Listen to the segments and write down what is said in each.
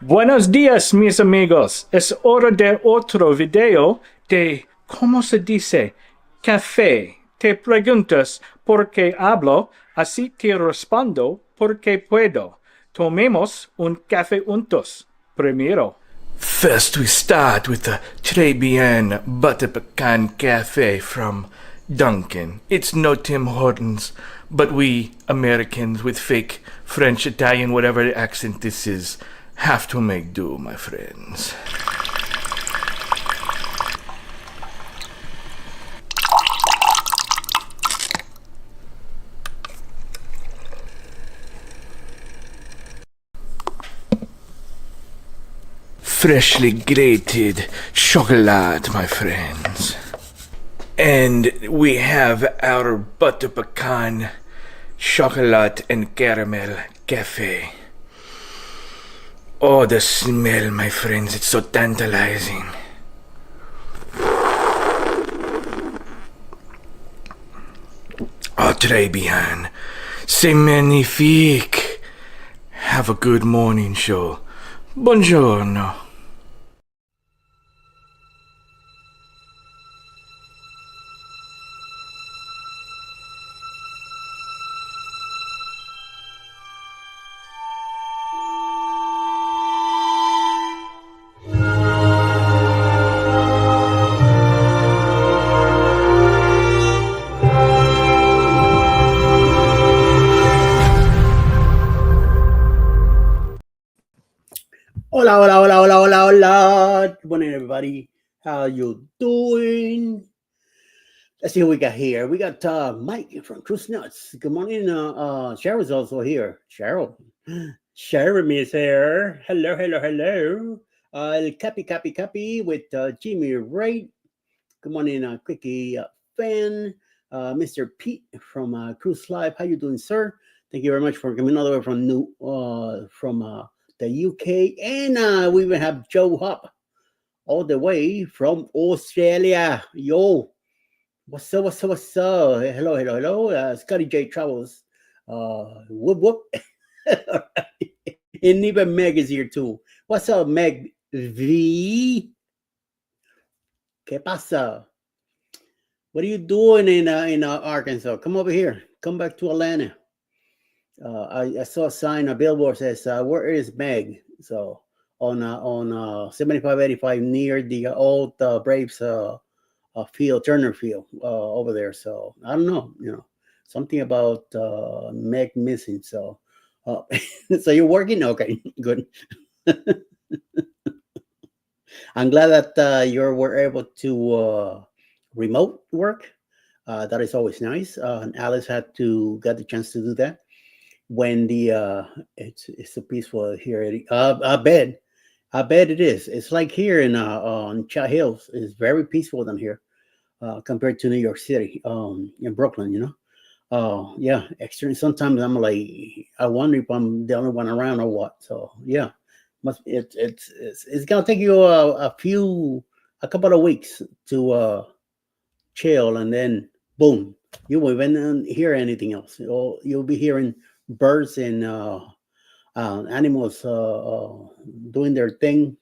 Buenos días, mis amigos. Es hora de otro video de, ¿cómo se dice? Café. Te preguntas por qué hablo, así te respondo porque puedo. Tomemos un café juntos. Primero. First, we start with the Très Bien Butter Pecan Cafe from Dunkin'. It's no Tim Hortons, but we Americans with fake French, Italian, whatever accent this is, have to make do, my friends. Freshly grated chocolate, my friends. And we have our butter pecan chocolate and caramel cafe. Oh, the smell, my friends, it's so tantalizing. Oh, très bien. C'est magnifique. Have a good morning show. Buongiorno. Hola, hola, hola, hola, hola, hola. Good morning, everybody. How you doing? Let's see who we got here. We got Mike from Cruise Nuts. Good morning. Cheryl's also here. Cheryl is here. Hello, hello, hello. Copy with Jimmy Wright. Good morning, Quickie fan. Mr. Pete from Cruise Live. How you doing, sir? Thank you very much for coming all the way from the UK, and we even have Joe Hop all the way from Australia. Yo, what's up? Hello, hello, hello. Scotty J Travels. Whoop whoop. And even Meg is here too. What's up, Meg V? ¿Qué pasa? What are you doing in Arkansas? Come over here. Come back to Atlanta. I saw a sign, a billboard says, "Where is Meg?" So on 7585 near the old Braves field, Turner Field, over there. So I don't know, something about Meg missing. So, so you're working? Okay, good. I'm glad that you were able to remote work. That is always nice. And Alice had to get the chance to do that when it's so peaceful here. I bet it is. It's like here in on Chad Hills. It's very peaceful down here compared to New York City, in Brooklyn. Yeah, extreme. Sometimes I'm like, I wonder if I'm the only one around or what. So yeah, it's gonna take you a couple of weeks to chill, and then boom, you won't even hear anything else. You'll be hearing birds and animals doing their thing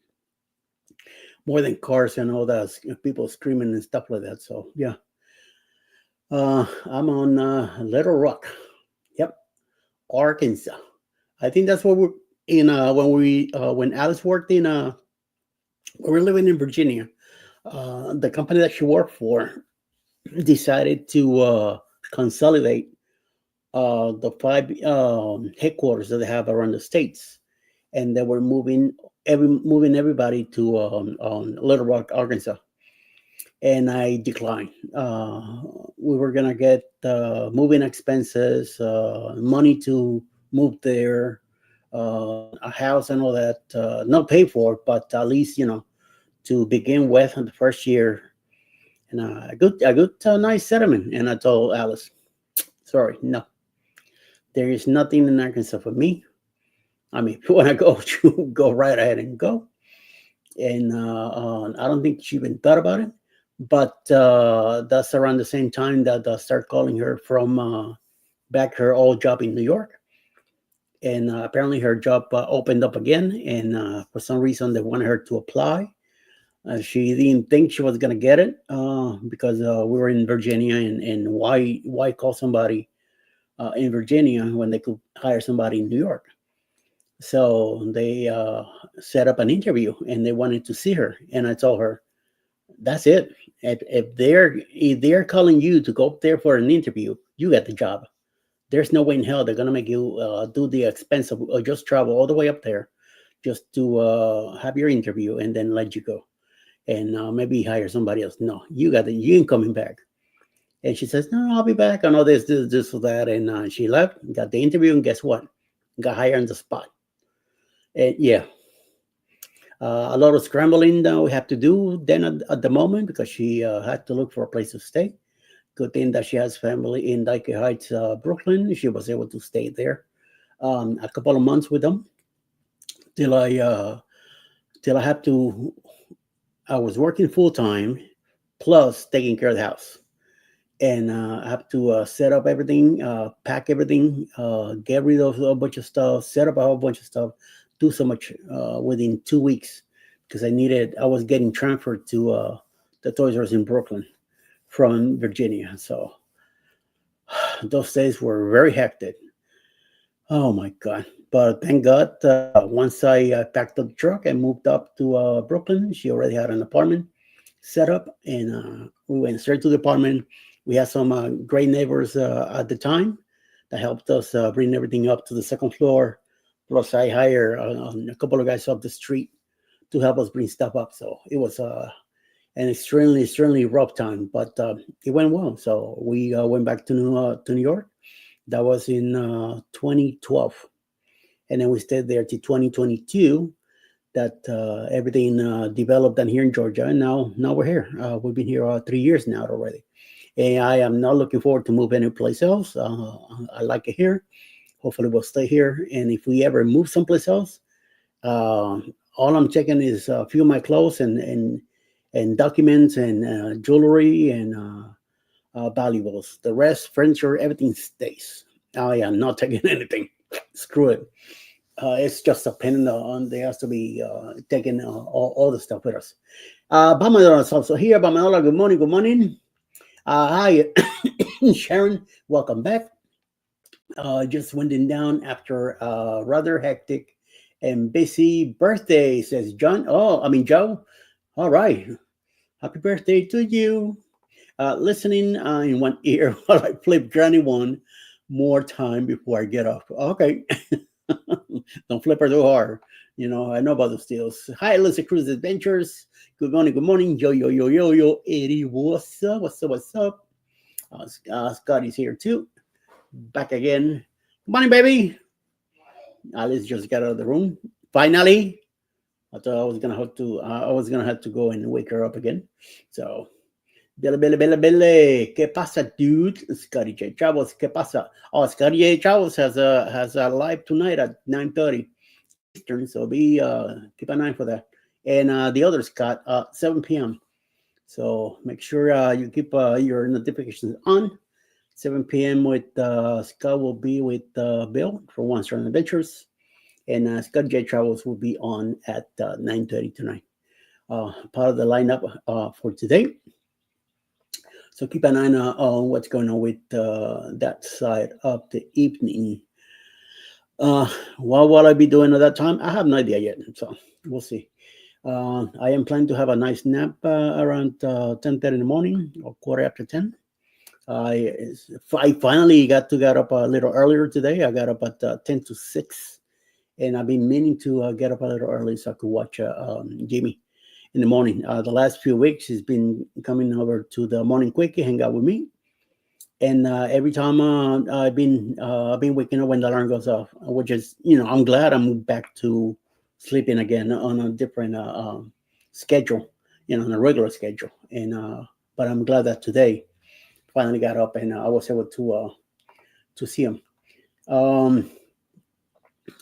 more than cars and all that, people screaming and stuff like that. So yeah, I'm on Little Rock. Yep, Arkansas. I think that's what we're in. When Alice worked in we were living in Virginia. The company that she worked for decided to consolidate the five headquarters that they have around the states, and they were moving everybody to Little Rock, Arkansas. And I declined. We were gonna get moving expenses, money to move there, a house and all that, not paid for, but at least to begin with in the first year, and a good nice settlement. And I told Alice, sorry, no, there is nothing in Arkansas for me. I mean, if you want to go, you go right ahead and go. And I don't think she even thought about it. But that's around the same time that I started calling her from back her old job in New York. and apparently her job opened up again, and for some reason they wanted her to apply. She didn't think she was gonna get it because we were in Virginia, and why call somebody in Virginia when they could hire somebody in New York? So they set up an interview, and they wanted to see her. And I told her, "That's it. If they're calling you to go up there for an interview, you get the job. There's no way in hell they're gonna make you do the expense of just travel all the way up there just to have your interview and then let you go and maybe hire somebody else. No, you ain't coming back." And she says, "No, I'll be back. I know this, or that." And she left, got the interview, and guess what? Got hired on the spot. And yeah, a lot of scrambling that we have to do then at the moment because she had to look for a place to stay. Good thing that she has family in Dyke Heights, Brooklyn. She was able to stay there a couple of months with them till I have to. I was working full time plus taking care of the house, and I have to set up everything, pack everything, get rid of a bunch of stuff, set up a whole bunch of stuff, do so much within 2 weeks because I was getting transferred to the Toys R Us in Brooklyn from Virginia. So those days were very hectic. Oh my God. But thank God, once I packed up the truck and moved up to Brooklyn, she already had an apartment set up, and we went straight to the apartment. We had some great neighbors at the time that helped us bring everything up to the second floor. Plus, I hired a couple of guys up the street to help us bring stuff up. So it was an extremely rough time, but it went well. So we went back to New York. That was in 2012, and then we stayed there till 2022. That everything developed down here in Georgia, and now we're here. We've been here 3 years now already, and I am not looking forward to move anyplace else. I like it here. Hopefully, we'll stay here, and if we ever move someplace else, all I'm checking is a few of my clothes and documents and jewelry and valuables. The rest, furniture, everything stays. I am not taking anything. Screw it. It's just a pen on. There has to be taking all the stuff with us. Bamadola is also here. Bamadola, good morning. Good morning. Hi, Sharon. Welcome back. Just winding down after a rather hectic and busy birthday, says John. Joe. All right. Happy birthday to you. Listening in one ear while I flip Johnny one more time before I get off. Okay. Don't flip her too hard. I know about those deals. Hi, Alyssa Cruz Adventures. Good morning. Good morning. Yo. Eddie, what's up? What's up? Scotty's here too. Back again. Good morning, baby. Alice just got out of the room. Finally. I thought I was gonna have to go and wake her up again. So Billy. ¿Qué pasa, dude? Scotty J. Chavos, ¿qué pasa? Oh, Scotty J. Chavos has a live tonight at 9:30 Eastern, so keep an eye for that. And the other Scott 7 p.m. So make sure you keep your notifications on. 7 p.m. with Scott will be with Bill for One Strand Adventures, and Scott J. Travels will be on at 9:30 tonight. Part of the lineup for today. So keep an eye on what's going on with that side of the evening. What will I be doing at that time? I have no idea yet, so we'll see. I am planning to have a nice nap around 10:30 in the morning or quarter after 10. I finally got up a little earlier today. I got up at 10 to 6, and I've been meaning to get up a little early so I could watch Jimmy in the morning. The last few weeks, he's been coming over to the morning Quickie, hang out with me. And every time I've been waking up when the alarm goes off, which is, I'm glad I'm back to sleeping again on a different schedule, on a regular schedule. And but I'm glad that today finally got up and I was able to see him.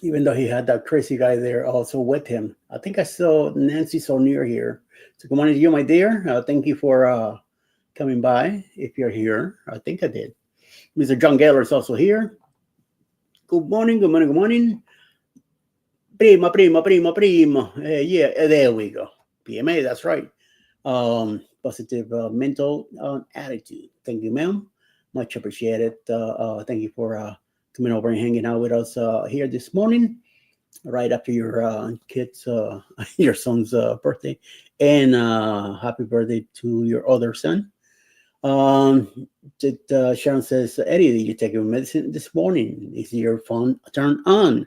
Even though he had that crazy guy there also with him. I think I saw Nancy so near here. So good morning to you, my dear. Thank you for coming by. If you're here, I think I did. Mr. John Gaylor is also here. Good morning, good morning, good morning. Prima, prima, prima, prima. Yeah, there we go. PMA, that's right. Positive mental attitude. Thank you, ma'am. Much appreciated. Thank you for coming over and hanging out with us here this morning, right after your kid's, your son's birthday. And happy birthday to your other son. Sharon says, Eddie, did you take your medicine this morning? Is your phone turned on?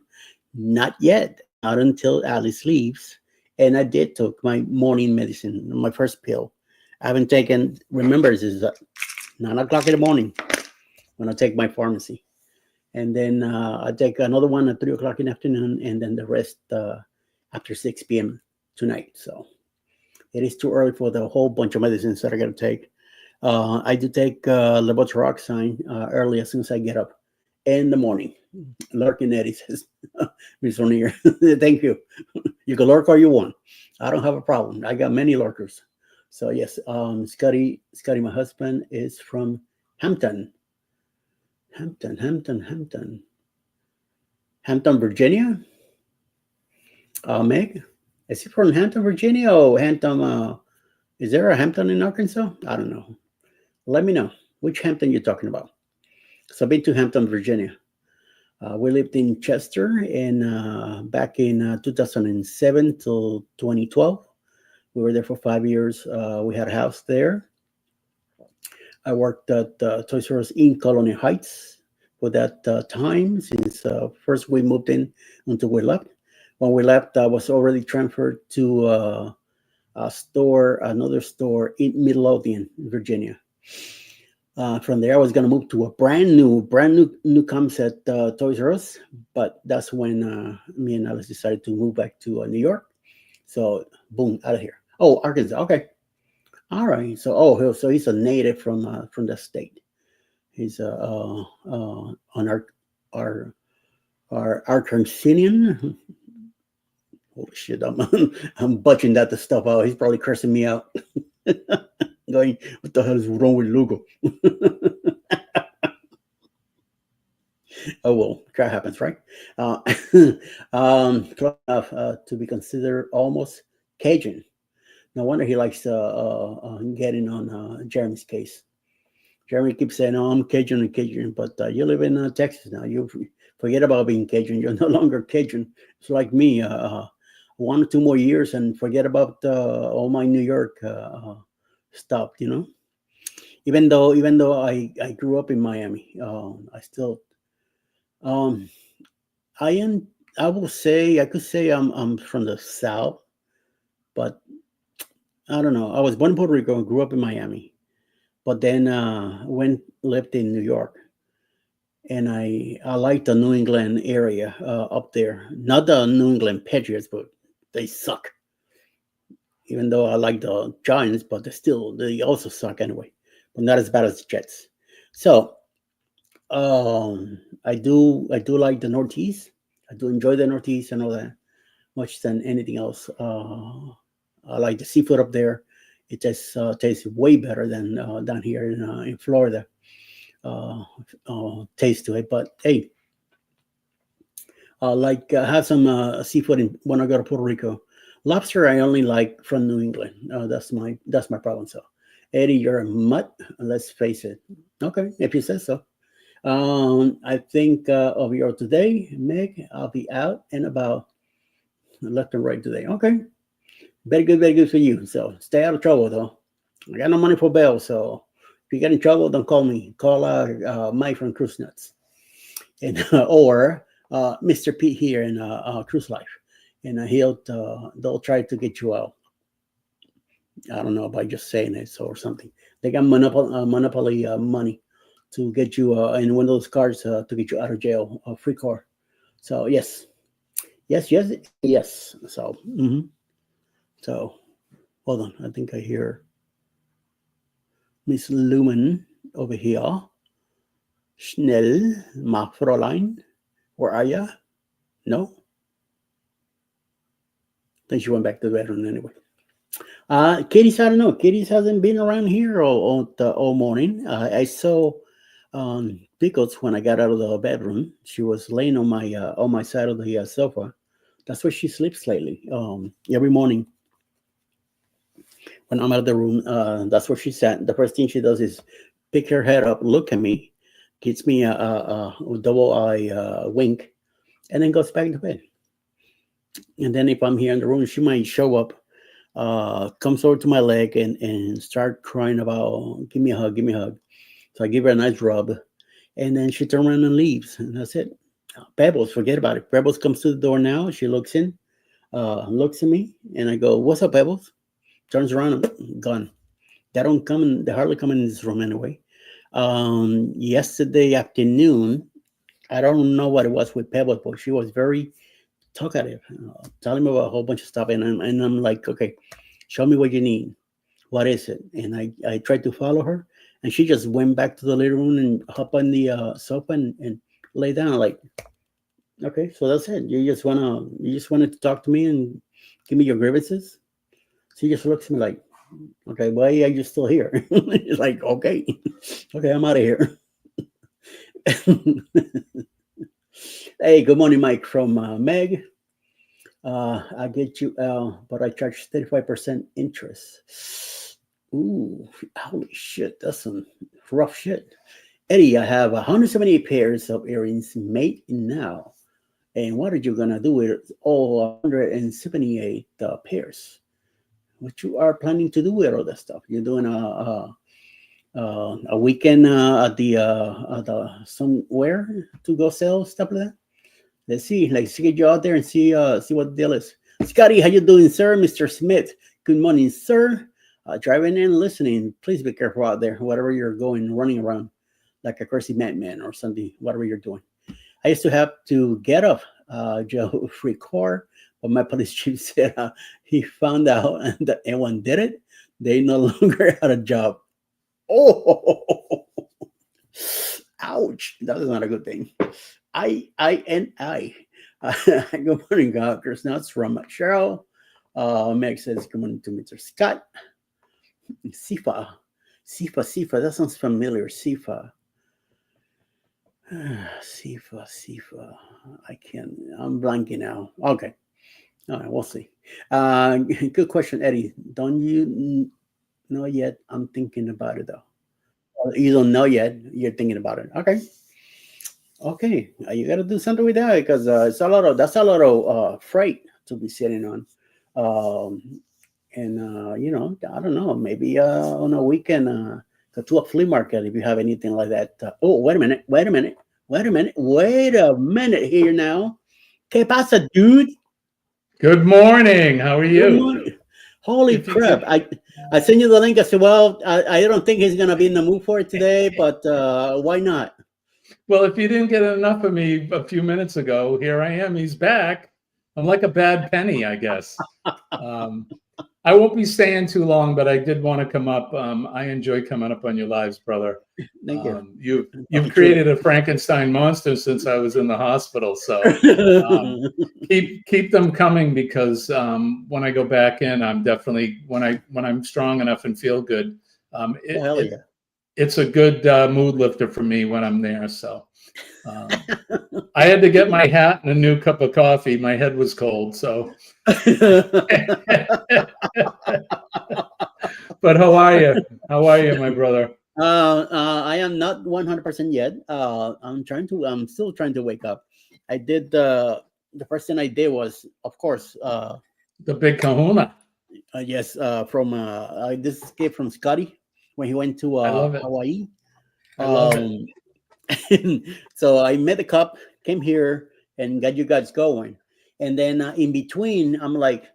Not yet, not until Alice leaves. And I did took my morning medicine, my first pill. I haven't taken, remember, this is 9 o'clock in the morning when I take my pharmacy. And then I take another one at 3 o'clock in the afternoon, and then the rest after 6 p.m. tonight. So it is too early for the whole bunch of medicines that I got to take. I do take levothyroxine early as soon as I get up in the morning. Lurking Eddie says, Miss O'Neill, thank you. You can lurk all you want. I don't have a problem. I got many lurkers. So yes, Scotty, my husband is from Hampton, Virginia. Meg, is he from Hampton, Virginia, or Hampton? Is there a Hampton in Arkansas? I don't know. Let me know which Hampton you're talking about. So I've been to Hampton, Virginia. We lived in Chester back in 2007 till 2012. We were there for 5 years. We had a house there. I worked at Toys R Us in Colony Heights for that time since first we moved in until we left. When we left, I was already transferred to another store in Midlothian, Virginia. From there, I was going to move to a brand new concept Toys R Us, but that's when me and Alice decided to move back to New York. So, boom, out of here. Oh, Arkansas. Okay, all right. So, so he's a native from the state. He's on our Arkansanian. Holy shit! I'm butchering the stuff out. He's probably cursing me out. Going, what the hell is wrong with Lugo? Oh well, that happens, right? Close enough to be considered almost Cajun. No wonder he likes getting on Jeremy's case. Jeremy keeps saying, "Oh, I'm Cajun," but you live in Texas now. You forget about being Cajun. You're no longer Cajun. It's like me. 1 or 2 more years and forget about all my New York stuff. You know. Even though I grew up in Miami, I still I will say I could say I'm from the South, but I don't know. I was born in Puerto Rico and grew up in Miami, but then lived in New York, and I like the New England area up there. Not the New England Patriots, but they suck. Even though I like the Giants, but they also suck anyway. But not as bad as the Jets. So I do like the Northeast. I do enjoy the Northeast and all that much than anything else. I like the seafood up there. It just tastes way better than down here in Florida. Taste to it, but hey, have some seafood when I go to Puerto Rico. Lobster I only like from New England. That's my problem. So, Eddie, you're a mutt. Let's face it. Okay, if you say so. I think of your today, Meg. I'll be out and about, left and right today. Okay, very good for you. So stay out of trouble though. I got no money for bail, so if you get in trouble, don't call me. Call Mike from Cruise Nuts, and or Mr. Pete here in Cruise Life, and they'll try to get you out. I don't know by just saying it or something. They got monopoly money to get you in one of those cars to get you out of jail, a free car. So yes. So so hold on. I think I hear Miss Lumen over here. Schnell, my Fräulein. Where are ya? No? I think she went back to the bedroom anyway. Katie's, I don't know. Katie's hasn't been around here all morning. I saw Because when I got out of the bedroom, she was laying on my side of the sofa. That's where she sleeps lately. Every morning when I'm out of the room, that's where she sat. The first thing she does is pick her head up, look at me, gives me a double eye wink, and then goes back to bed. And then if I'm here in the room, she might show up, comes over to my leg and start crying about, give me a hug, give me a hug. So I give her a nice rub, and then she turns around and leaves, and that's it. Pebbles, forget about it. Pebbles comes to the door now. She looks in, looks at me, and I go, "What's up, Pebbles?" Turns around and gone. They don't come in. They hardly come in this room anyway. Yesterday afternoon, I don't know what it was with Pebbles, but she was very talkative, telling me about a whole bunch of stuff, and I'm like, okay, show me what you need. What is it? And I tried to follow her, and she just went back to the living room and hop on the sofa and lay down. Like, okay, so that's it. You just wanted to talk to me and give me your grievances. She just looks at me like, okay, why are you still here? It's like, okay, okay, I'm out of here. Hey, good morning, Mike from Meg. I get you, but I charge 35% interest. Ooh, holy shit, that's some rough shit. Eddie, I have 178 pairs of earrings made now. And what are you gonna do with all 178 pairs? What you are planning to do with all that stuff? You're doing a weekend at the somewhere to go sell stuff like that? Let's see. Let's get you out there and see what the deal is. Scotty, how you doing, sir? Mr. Smith, good morning, sir. Driving and listening. Please be careful out there, whatever you're going, running around like a crazy madman or something, whatever you're doing. I used to have to get off Joe free car, but my police chief said he found out that anyone did it, they no longer had a job. Oh, ouch! That is not a good thing. I. Good morning, Chris. Now it's from Cheryl. Meg says good morning to Mr. Scott. Sifa. That sounds familiar. Sifa. Sifa. I'm blanking now. Okay. All right, we'll see. Good question, Eddie. Don't you know yet? I'm thinking about it though. You don't know yet. You're thinking about it. Okay. Okay. You got to do something with that because that's a lot of freight to be sitting on. I don't know. Maybe on a weekend, go to a flea market if you have anything like that. Oh, wait a minute here now. ¿Qué pasa, dude? Good morning. How are Good you? morning. Holy If you crap. I sent you the link. I said, well, I don't think he's going to be in the mood for it today, but why not? Well, if you didn't get enough of me a few minutes ago, here I am. He's back. I'm like a bad penny, I guess. I won't be staying too long, but I did want to come up. I enjoy coming up on your lives, brother. Thank you. You've created a Frankenstein monster since I was in the hospital. So keep them coming because when I go back in, I'm definitely when I'm strong enough and feel good. It's a good mood lifter for me when I'm there. So I had to get my hat and a new cup of coffee. My head was cold. So, but how are you? How are you, my brother? I am not 100% yet. I'm still trying to wake up. I did the first thing I did was, of course, the big kahuna. Yes, from this escape from Scotty when he went to Hawaii. I love it. So I made the cup, came here, and got you guys going. And then in between, I'm like,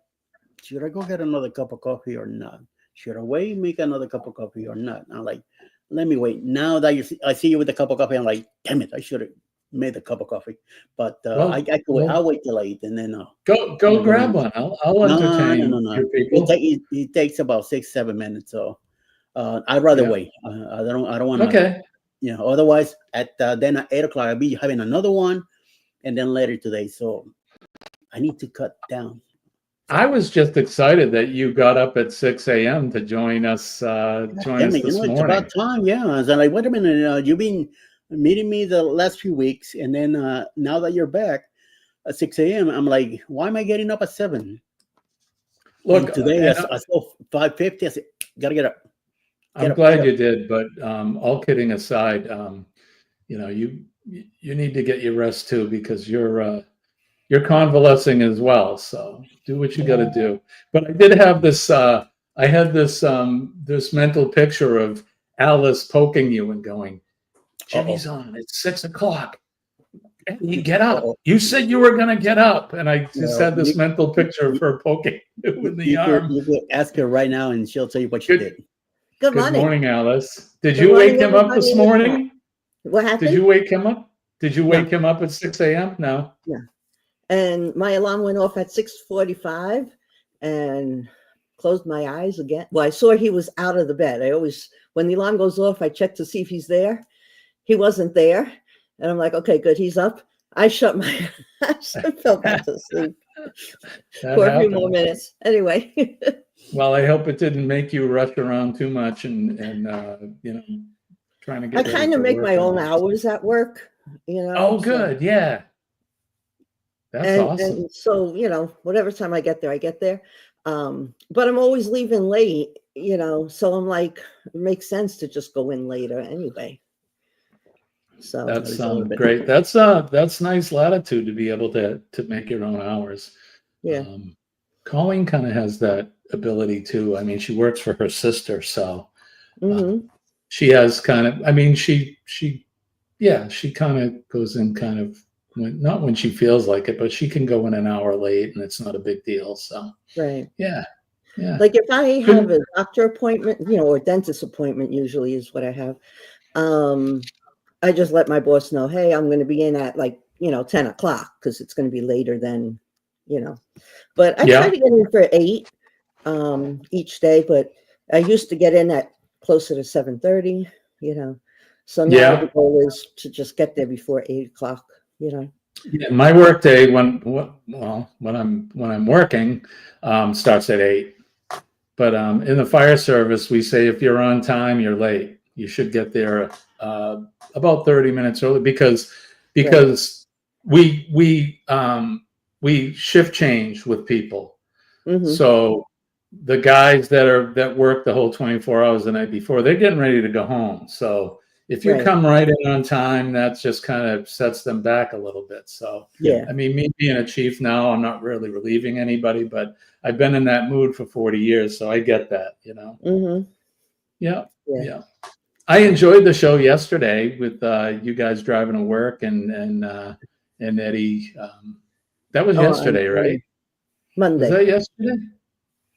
should I go get another cup of coffee or not? Should I wait, make another cup of coffee or not? I'm like, let me wait. Now that I see you with a cup of coffee, I'm like, damn it, I should have made a cup of coffee. But I can wait. I'll wait till I eat, and then go grab one. I'll entertain your people. It takes about 6-7 minutes, so I'd rather wait. I don't want to. Okay. Otherwise, then at 8 o'clock, I'll be having another one, and then later today. So I need to cut down. I was just excited that you got up at 6 a.m. to join us. This morning. It's about time. Yeah, I was like, wait a minute. You've been meeting me the last few weeks, and then now that you're back at 6 a.m., I'm like, why am I getting up at 7? Look, And today I saw 5:50. I said, gotta get up. I'm glad you did, but all kidding aside, you know, you need to get your rest too, because you're convalescing as well. So do what you got to do. But I did have this. I had this this mental picture of Alice poking you and going, "Jimmy's on. It's 6 o'clock. Eddie, get up. You said you were going to get up." And I just had this mental picture of her poking you in the arm. You could ask her right now, and she'll tell you what she did. Good morning, Alice. Did you wake him up this morning? What happened? Did you wake him up? Did you wake him up at 6 a.m.? No. Yeah. And my alarm went off at 6:45 and closed my eyes again. Well, I saw he was out of the bed. I always, when the alarm goes off, I check to see if he's there. He wasn't there. And I'm like, okay, good. He's up. I shut my eyes. I fell back to sleep for a few more minutes. Anyway. Well, I hope it didn't make you rush around too much and you know, trying to get. I kind of make my own hours at work, you know. Oh, good. Yeah. That's awesome. And so, you know, whatever time I get there, I get there. But I'm always leaving late, you know, so I'm like, it makes sense to just go in later anyway. So that's great. That's nice latitude to be able to make your own hours. Yeah. Colleen kind of has that ability too. I mean, she works for her sister, so she has kind of. I mean, she kind of goes in kind of not when she feels like it, but she can go in an hour late, and it's not a big deal. So right, yeah. Like if I have a doctor appointment, you know, or dentist appointment, usually is what I have. I just let my boss know, hey, I'm going to be in at like, you know, 10 o'clock because it's going to be later than, you know. But I try to get in for 8 each day, but I used to get in at closer to 7:30, you know. So now the goal is to just get there before 8 o'clock, you know. Yeah, my work day when I'm working starts at 8. But in the fire service, we say if you're on time, you're late. You should get there about 30 minutes early because we shift change with people. So the guys that work the whole 24 hours the night before, they're getting ready to go home. So if you come right in on time, that just kind of sets them back a little bit. So I mean, me being a chief now, I'm not really relieving anybody, but I've been in that mood for 40 years, so I get that, you know. Yeah. I enjoyed the show yesterday with you guys driving to work and Eddie. That was yesterday, right? Monday. Was that yesterday?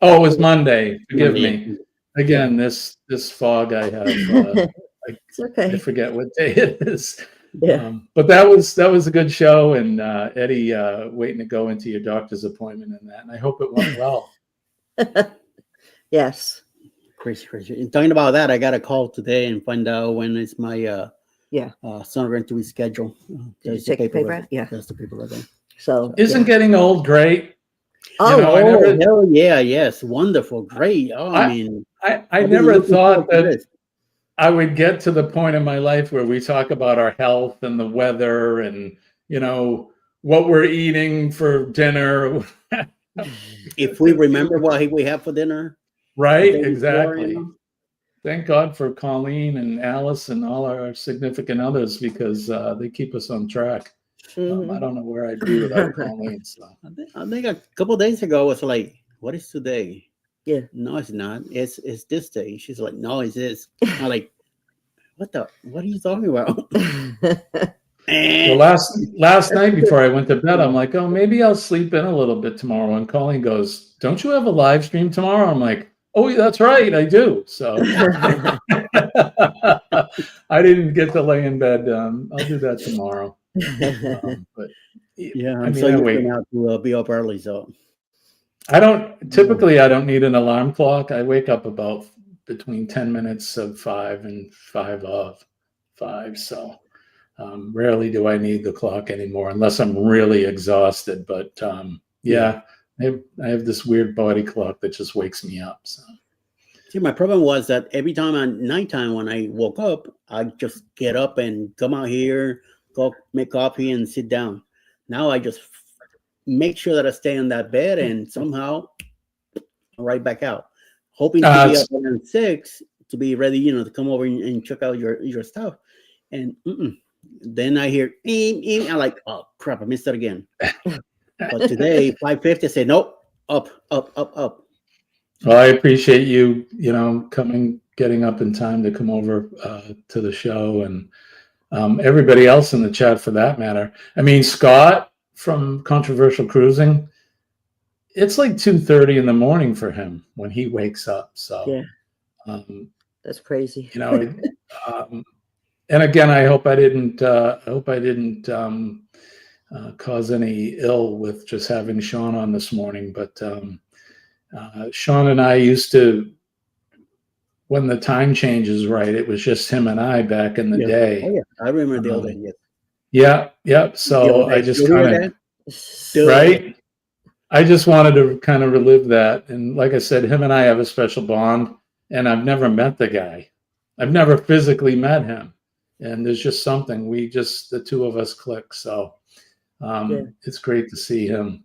Oh, it was Monday. Forgive me. Again, this fog I have. It's okay. I forget what day it is. Yeah. But that was a good show, and Eddie waiting to go into your doctor's appointment and that. And I hope it went well. Yes. Crazy. And talking about that, I got a call today and find out when it's my sonogram to reschedule. Did you take the paper out? Yeah. That's the paper right there. So isn't getting old great? Oh, hell yeah, yes, wonderful, great. Oh, I never thought that I would get to the point in my life where we talk about our health and the weather and, you know, what we're eating for dinner. If we remember what we have for dinner. Right, exactly. Thank God for Colleen and Alice and all our significant others because they keep us on track. I don't know where I'd be without Colleen. So. I think a couple of days ago, I was like, what is today? Yeah. No, it's not. It's this day. She's like, no, it's this. I'm like, what are you talking about? Well, last night before I went to bed, I'm like, oh, maybe I'll sleep in a little bit tomorrow. And Colleen goes, don't you have a live stream tomorrow? I'm like, oh, that's right, I do. So I didn't get to lay in bed. I'll do that tomorrow. But yeah, I'm so used now to be up early. So I don't need an alarm clock. I wake up about between 10 minutes of 5 and 5 of 5. So rarely do I need the clock anymore unless I'm really exhausted. But I have this weird body clock that just wakes me up. So See, my problem was that every time at nighttime when I woke up, I just get up and come out here, go make coffee and sit down. Now I just make sure that I stay in that bed and somehow right back out, hoping to be up around 6 to be ready, to come over and check out your stuff. And then I hear, I'm like, oh crap, I missed it again. But today, 5:50, I said, nope, up. Well, I appreciate you, getting up in time to come over to the show, and everybody else in the chat for that matter. I mean, Scott from Controversial Cruising, it's like 2:30 in the morning for him when he wakes up. So yeah, that's crazy. And again, I hope I didn't cause any ill with just having Sean on this morning, but Sean and I used to, when the time change is right, it was just him and I back in the day. Oh, yeah. I remember the old days. Yeah. So I just kind of, right? I just wanted to kind of relive that. And like I said, him and I have a special bond, and I've never met the guy. I've never physically met him. And there's just something, the two of us click. So it's great to see him.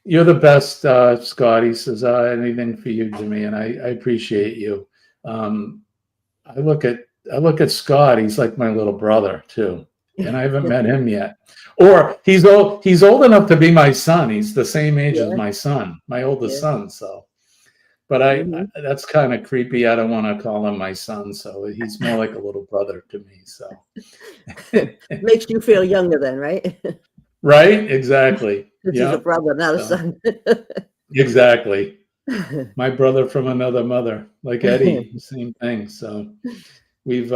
You're the best, Scott. He says, anything for you, Jimmy, and I appreciate you. I look at Scott. He's like my little brother too, and I haven't met him yet. Or he's old enough to be my son. He's the same age as my son, my oldest son. So, but that's kind of creepy. I don't want to call him my son. So he's more like a little brother to me. So makes you feel younger then, right? Right, exactly. He's a brother, not a son. Exactly. My brother from another mother, like Eddie, same thing. So we've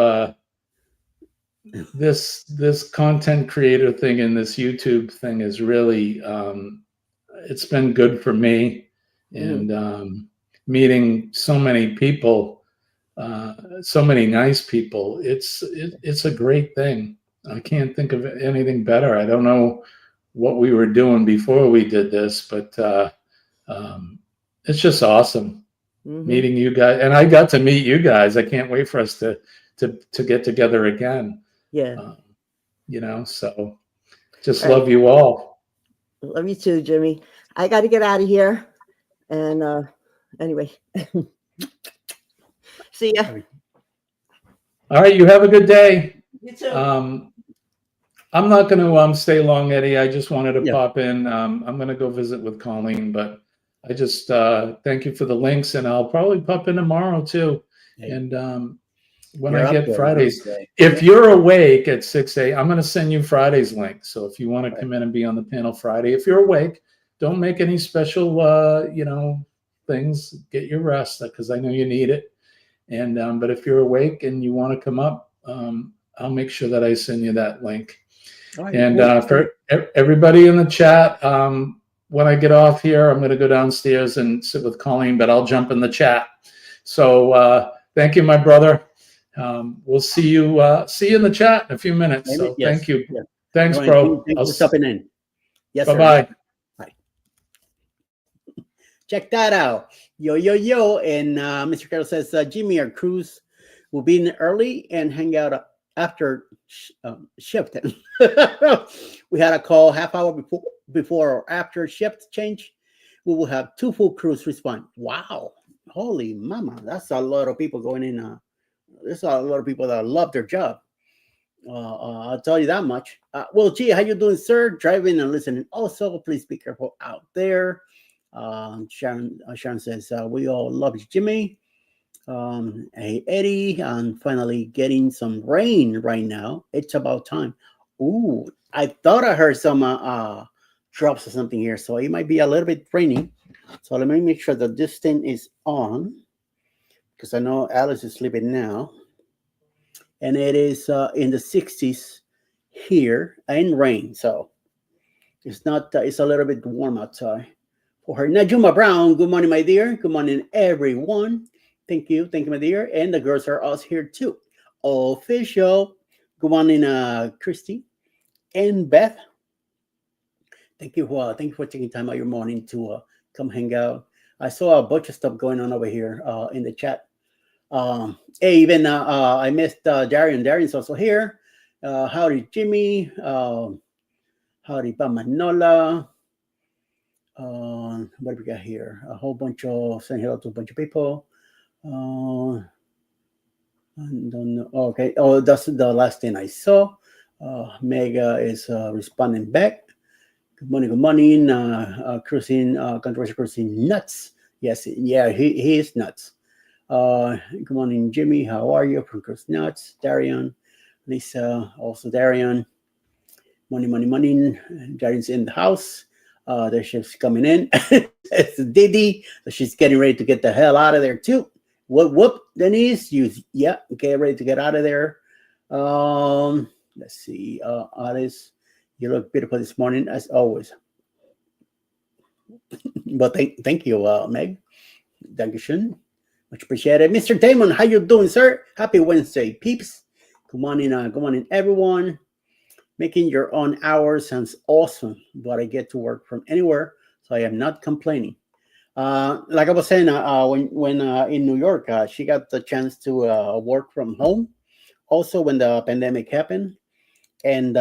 this content creator thing and this YouTube thing is really it's been good for me, and meeting so many people, so many nice people. It's a great thing. I can't think of anything better. I don't know what we were doing before we did this, but it's just awesome meeting you guys. And I got to meet you guys. I can't wait for us to get together again. Yeah. So just love you all. Love you too, Jimmy. I got to get out of here. And anyway, see ya. All right. You have a good day. You too. I'm not going to stay long, Eddie. I just wanted to pop in. I'm going to go visit with Colleen, but I just thank you for the links, and I'll probably pop in tomorrow too. And when I get Fridays, if you're awake at 6 a.m., I'm going to send you Friday's link. So if you want to come in and be on the panel Friday, if you're awake, don't make any special, things. Get your rest, because I know you need it. And but if you're awake and you want to come up, I'll make sure that I send you that link. Right, and for everybody in the chat, when I get off here, I'm going to go downstairs and sit with Colleen, but I'll jump in the chat. So thank you, my brother. We'll see you in the chat in a few minutes. So thank you. Yeah. Thanks, bro. Thanks for stopping in. Yes, bye-bye. Bye. Check that out. Yo. And Mr. Carroll says, Jimmy, our cruise will be in early and hang out after shift. We had a call half hour before or after shift change. We will have 2 full crews respond. Wow. Holy mama. That's a lot of people going in. There's a lot of people that love their job. I'll tell you that much. Well, gee, how you doing, sir? Driving and listening. Also, please be careful out there. Sharon says, we all love you, Jimmy. Hey, Eddie, I'm finally getting some rain right now. It's about time. Ooh, I thought I heard some drops or something here, so it might be a little bit rainy. So let me make sure that this thing is on, because I know Alice is sleeping now. And it is in the 60s here and rain, so it's not. It's a little bit warm outside for her. Najuma Brown, good morning, my dear. Good morning, everyone. Thank you, my dear. And the girls are us here too. Official. Good morning, Christy and Beth. Thank you for taking time out of your morning to come hang out I saw a bunch of stuff going on over here in the chat. Hey, even I missed Darian. Darian's also here. Howdy, Jimmy. Howdy, Pamanola. What do we got here? A whole bunch of saying hello to a bunch of people. I don't know. Okay. Oh, that's the last thing I saw. Mega is responding back. Good morning. Good morning. Cruising, controversial cruising nuts. Yes. Yeah. He is nuts. Good morning, Jimmy. How are you? From Cruise Nuts. Darian. Lisa. Also Darian. Morning. Darian's in the house. There she's coming in. It's Diddy. She's getting ready to get the hell out of there too. Whoop, Denise. Yeah, get ready to get out of there. Let's see. Alice, you look beautiful this morning as always. But thank you, Meg. Dankeschön. Much appreciated. Mr. Damon, how you doing, sir? Happy Wednesday, peeps. Good morning, everyone. Making your own hours sounds awesome, but I get to work from anywhere, so I am not complaining. Like I was saying, when in New York, she got the chance to work from home. Also, when the pandemic happened, and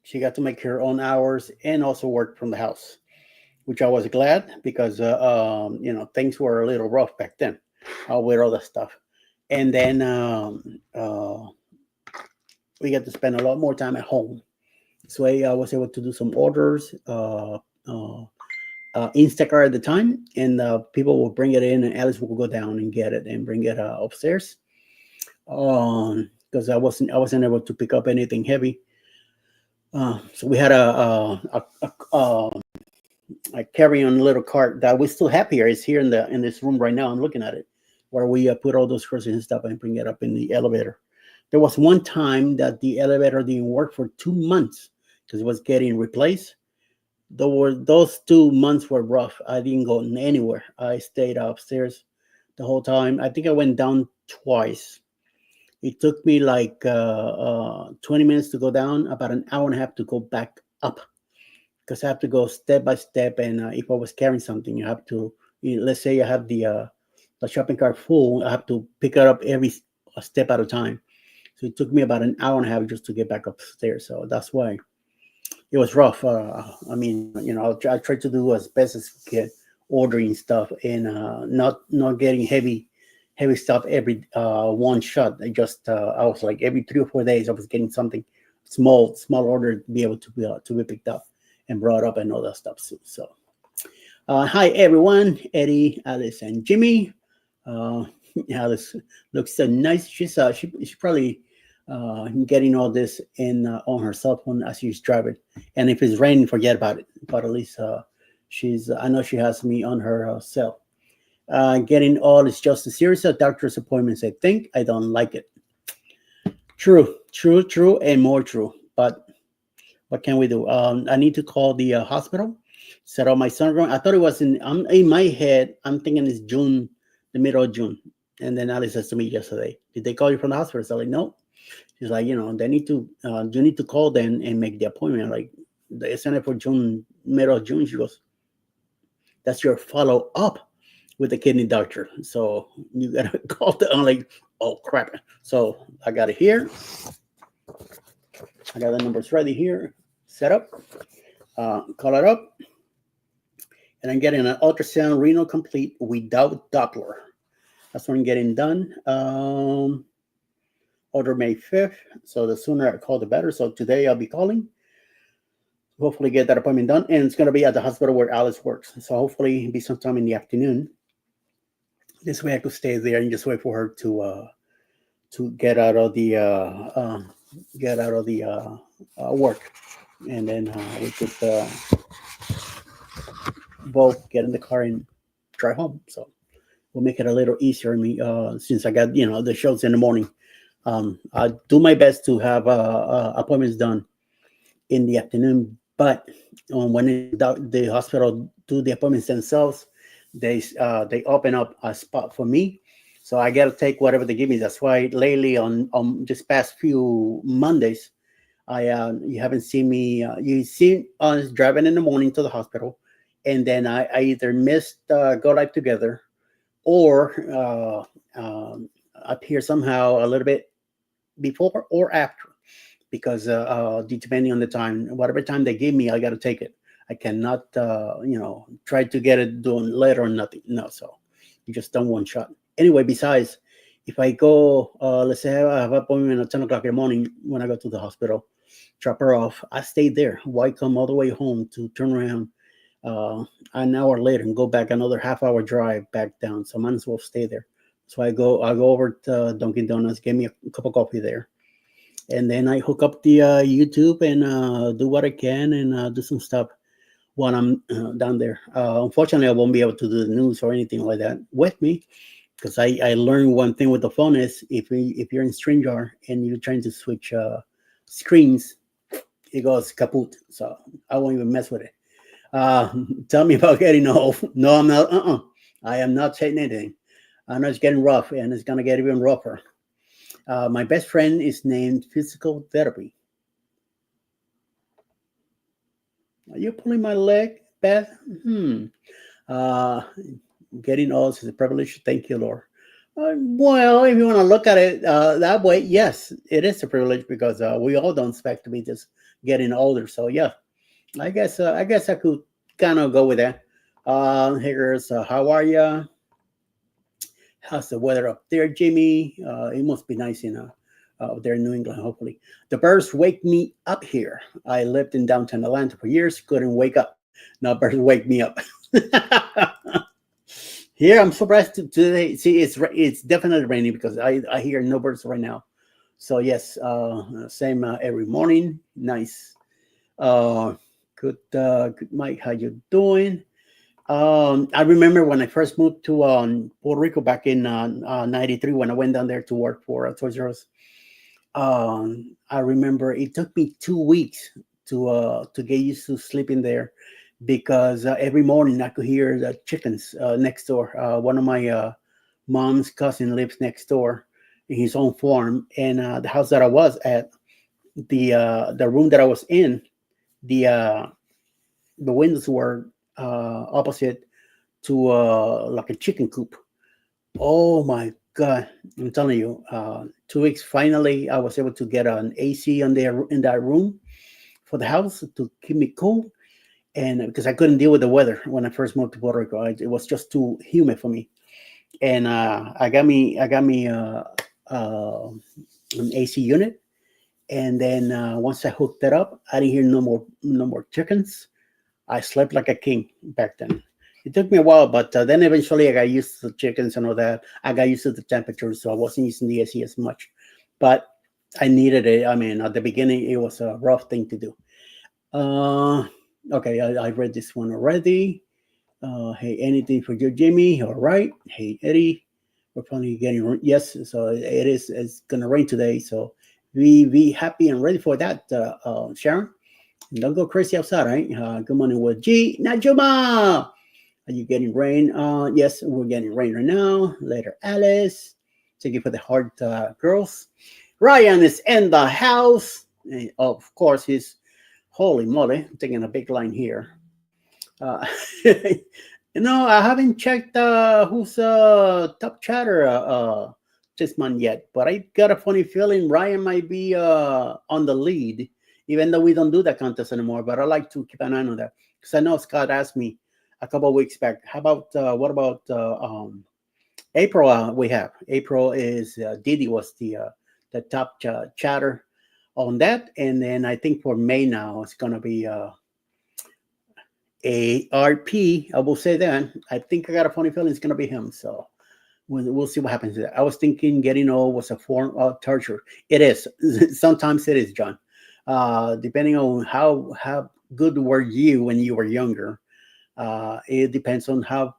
she got to make her own hours and also work from the house, which I was glad because things were a little rough back then with all the stuff. And then we got to spend a lot more time at home. So I was able to do some orders. Instacart at the time, and people will bring it in, and Alice will go down and get it and bring it upstairs. Because I wasn't able to pick up anything heavy. So we had a carry-on little cart that we still have here. It's here in this room right now. I'm looking at it, where we put all those groceries and stuff and bring it up in the elevator. There was one time that the elevator didn't work for 2 months because it was getting replaced. Those 2 months were rough. I didn't go anywhere. I stayed upstairs the whole time. I think I went down twice. It took me like 20 minutes to go down, about an hour and a half to go back up, because I have to go step by step. And if I was carrying something, you have to, let's say I have the shopping cart full, I have to pick it up every step at a time. So it took me about an hour and a half just to get back upstairs. So that's why it was rough. I mean, I tried to do as best as we can, ordering stuff and not getting heavy stuff every one shot. I was like every 3 or 4 days I was getting something small order to be able to be picked up and brought up and all that stuff. So hi everyone, Eddie, Alice, and Jimmy. Alice looks so nice. She's probably getting all this in on her cell phone as she's driving. And if it's raining, forget about it. But at least I know she has me on her cell. Getting all is just a series of doctor's appointments. I think I don't like it. True, and more true. But what can we do? I need to call the hospital, set up my sonogram. I thought it was in my head. I'm thinking it's June, the middle of June. And then Alice says to me yesterday, "Did they call you from the hospital?" So I'm like, "No." She's like, they need to. You need to call them and make the appointment. Like, it's set for June, middle of June. She goes, "That's your follow up with the kidney doctor. So you gotta call them." I'm like, "Oh crap!" So I got it here. I got the numbers ready here, set up. Call it up, and I'm getting an ultrasound renal complete without Doppler. That's what I'm getting done. Order May 5th. So the sooner I call, the better. So today I'll be calling. Hopefully get that appointment done. And it's going to be at the hospital where Alice works. So hopefully it'll be sometime in the afternoon. This way I could stay there and just wait for her to get out of the work. And then we could both get in the car and drive home. So will make it a little easier on me since I got the shows in the morning. I do my best to have appointments done in the afternoon, but when the hospital do the appointments themselves, they open up a spot for me, so I got to take whatever they give me. That's why lately on just past few Mondays, you haven't seen me. You see us driving in the morning to the hospital, and then I either missed Go Live Together or appear somehow a little bit before or after, because depending on the time, whatever time they give me, I got to take it. I cannot, try to get it done later or nothing. No, so you just done one shot. Anyway, besides, if I go, let's say I have an appointment at 10 o'clock in the morning when I go to the hospital, drop her off, I stay there. Why come all the way home to turn around an hour later and go back another half-hour drive back down? So I might as well stay there. So I go over to Dunkin' Donuts, get me a cup of coffee there, and then I hook up the YouTube and do what I can and do some stuff while I'm down there. Unfortunately, I won't be able to do the news or anything like that with me, because I learned one thing with the phone is if you're in StreamYard and you're trying to switch screens, it goes kaput. So I won't even mess with it. Tell me about getting old. No, I'm not. I am not saying anything. I know it's getting rough, and it's gonna get even rougher. My best friend is named Physical Therapy. Are you pulling my leg, Beth? Getting old is a privilege. Thank you, Lord. Well, if you want to look at it that way, yes, it is a privilege, because we all don't expect to be just getting older. So yeah, I guess I could kind of go with that. Here's how are you? How's the weather up there, Jimmy? It must be nice there in New England, hopefully. The birds wake me up here. I lived in downtown Atlanta for years, couldn't wake up. Now birds wake me up. Here, I'm surprised today. See, it's definitely raining, because I hear no birds right now. So yes, same every morning. Nice. Good, Mike. How you doing? I remember when I first moved to Puerto Rico back in '93, when I went down there to work for Toys R Us. I remember it took me 2 weeks to get used to sleeping there, because every morning I could hear the chickens next door. One of my mom's cousin lives next door in his own farm, and the house that I was at, the room that I was in, the windows were opposite to like a chicken coop. Oh my God! I'm telling you, 2 weeks. Finally, I was able to get an AC in that room for the house to keep me cool, and because I couldn't deal with the weather when I first moved to Puerto Rico, it was just too humid for me. And I got me an AC unit, and then once I hooked it up, I didn't hear no more chickens. I slept like a king back then. It took me a while, but then eventually I got used to the chickens and all that. I got used to the temperature, so I wasn't using the AC as much. But I needed it. I mean, at the beginning, it was a rough thing to do. Okay, I read this one already. Hey, anything for you, Jimmy? All right. Hey, Eddie, we're finally getting yes. So it is. It's gonna rain today, so be happy and ready for that, Sharon. Don't go crazy outside, right? Good morning, with G. Najuma. Are you getting rain? Yes, we're getting rain right now. Later, Alice. Thank you for the heart, girls. Ryan is in the house. And of course, he's holy moly. I'm taking a big line here. I haven't checked who's top chatter this month yet, but I got a funny feeling Ryan might be on the lead, even though we don't do that contest anymore. But I like to keep an eye on that, because I know Scott asked me a couple of weeks back, how about what about April? We have April is Didi was the top chatter on that, and then I think for May now it's gonna be ARP. I will say that. I think I got a funny feeling it's gonna be him. So we'll see what happens there. I was thinking getting old was a form of torture. It is. Sometimes it is, John. Depending on how good were you when you were younger. It depends on how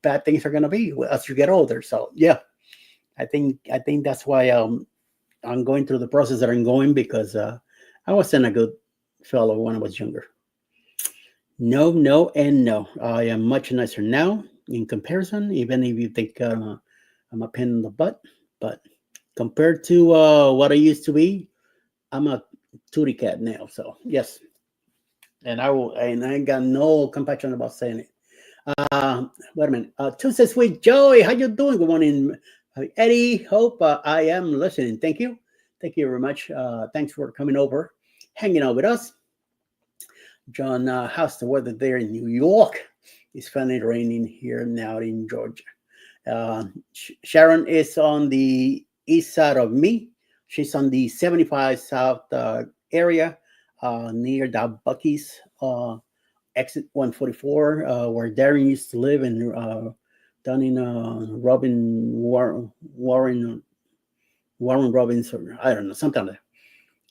bad things are gonna be as you get older. So yeah, I think that's why I'm going through the process that I'm going, because I wasn't a good fellow when I was younger. No, and no. I am much nicer now in comparison, even if you think I'm a pain in the butt. But compared to what I used to be, I'm a tootie cat now. So yes. and I got no compassion about saying it. Wait a minute. Tuesday Sweet Joy, how you doing? Good morning, Eddie. Hope I am listening. Thank you very much. Thanks for coming over, hanging out with us. John, how's the weather there in New York? It's finally raining here now in Georgia. Sharon is on the east side of me. She's on the 75 South area near the Bucky's exit 144, where Darren used to live, and down in Warren Robbins, or I don't know, something like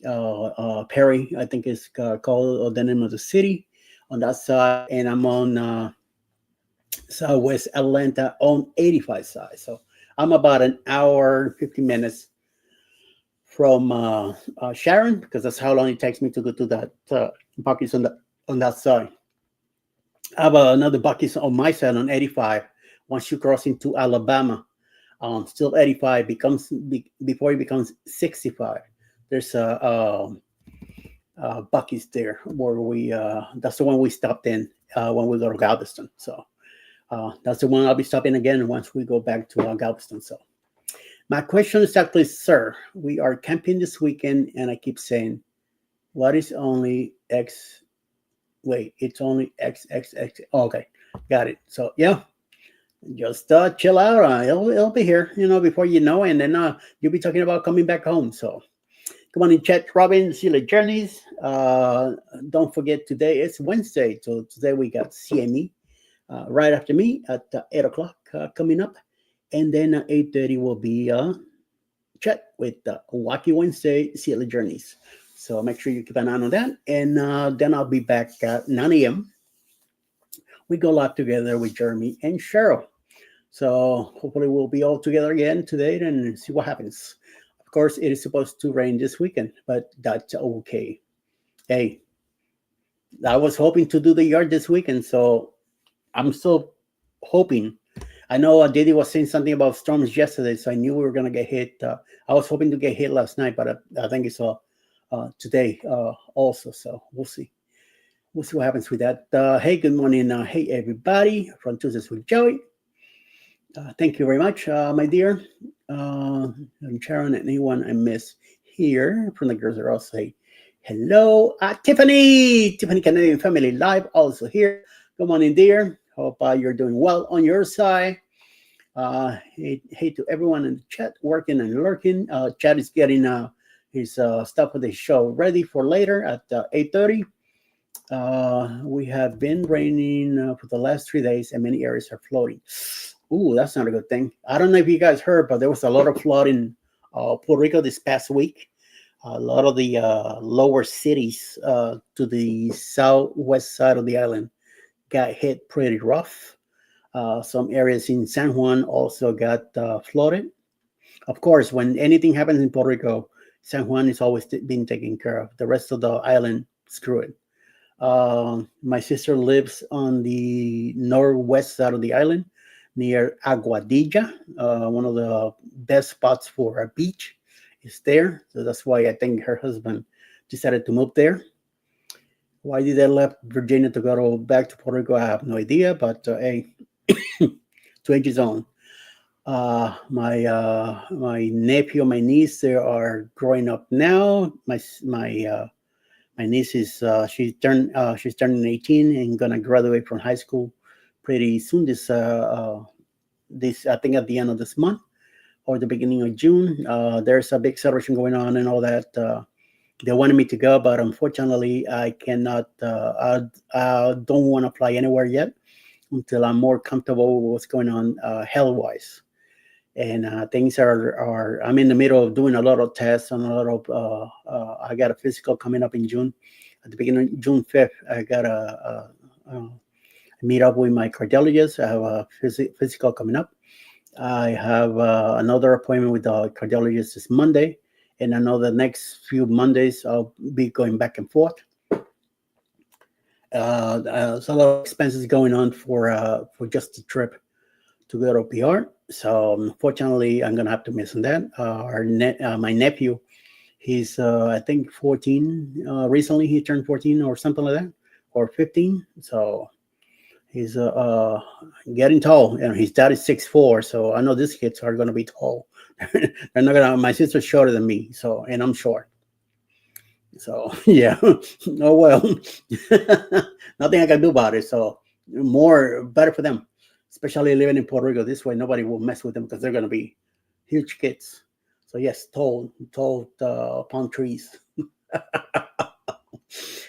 that. Perry, I think is called the name of the city on that side, and I'm on Southwest Atlanta on 85 side. So I'm about an hour, 50 minutes from Sharon, because that's how long it takes me to go to that Bucky's on that side. I have another Bucky's on my side on 85. Once you cross into Alabama, still 85 before it becomes 65. There's a Bucky's there where we that's the one we stopped in when we go to Galveston. So that's the one I'll be stopping again once we go back to Galveston. So my question is actually, sir, we are camping this weekend, and I keep saying, what is only X? Wait, it's only XXX. Okay, got it. So yeah, just chill out. It'll be here, before you know, and then you'll be talking about coming back home. So come on in, chat. Robin, Sheila Journeys. Don't forget, today is Wednesday. So today we got CME right after me at 8 o'clock coming up, and then at 8:30 will be chat with Wacky Wednesday, Sheila Journeys. So make sure you keep an eye on that. And then I'll be back at 9 a.m. We go live together with Jeremy and Cheryl. So hopefully we'll be all together again today and see what happens. Of course, it is supposed to rain this weekend, but that's okay. Hey, I was hoping to do the yard this weekend, so I'm still hoping. I know Didi was saying something about storms yesterday, so I knew we were going to get hit. I was hoping to get hit last night, but I think it's today also. So we'll see. We'll see what happens with that. Hey, good morning. Hey, everybody from Tuesdays with Joey. Thank you very much, my dear. And Sharon and anyone I miss here from the girls are also say hello. Tiffany Canadian Family Live also here. Good morning, dear. Hope you're doing well on your side. Hey to everyone in the chat, working and lurking. Chad is getting his stuff for the show ready for later at 8:30. We have been raining for the last 3 days, and many areas are flooding. Ooh, that's not a good thing. I don't know if you guys heard, but there was a lot of flood in Puerto Rico this past week. A lot of the lower cities to the southwest side of the island got hit pretty rough. Some areas in San Juan also got flooded. Of course, when anything happens in Puerto Rico, San Juan is always being taken care of. The rest of the island, screw it. My sister lives on the northwest side of the island, near Aguadilla. One of the best spots for a beach is there. So that's why I think her husband decided to move there. Why did they left Virginia to go back to Puerto Rico? I have no idea, but hey, to each his own. My nephew, my niece, they are growing up now. My niece is she's turning 18 and gonna graduate from high school pretty soon. This I think at the end of this month or the beginning of June. There's a big celebration going on and all that. They wanted me to go, but unfortunately, I cannot. I don't want to fly anywhere yet until I'm more comfortable with what's going on health-wise. And things are. I'm in the middle of doing a lot of tests and a lot of. I got a physical coming up in June. At the beginning of June 5th, I got a meet up with my cardiologist. I have a physical coming up. I have another appointment with the cardiologist this Monday. And I know the next few Mondays I'll be going back and forth. There's a lot of expenses going on for just the trip to go to PR. So unfortunately, I'm gonna have to miss on that. My nephew, he's I think 14. Recently he turned 14 or something like that, or 15. So he's getting tall, and his dad is 6'4". So I know these kids are gonna be tall. They're not gonna. My sister's shorter than me, so and I'm short. So yeah. Oh well. Nothing I can do about it. So better for them, especially living in Puerto Rico. This way, nobody will mess with them because they're gonna be huge kids. So yes, tall palm trees.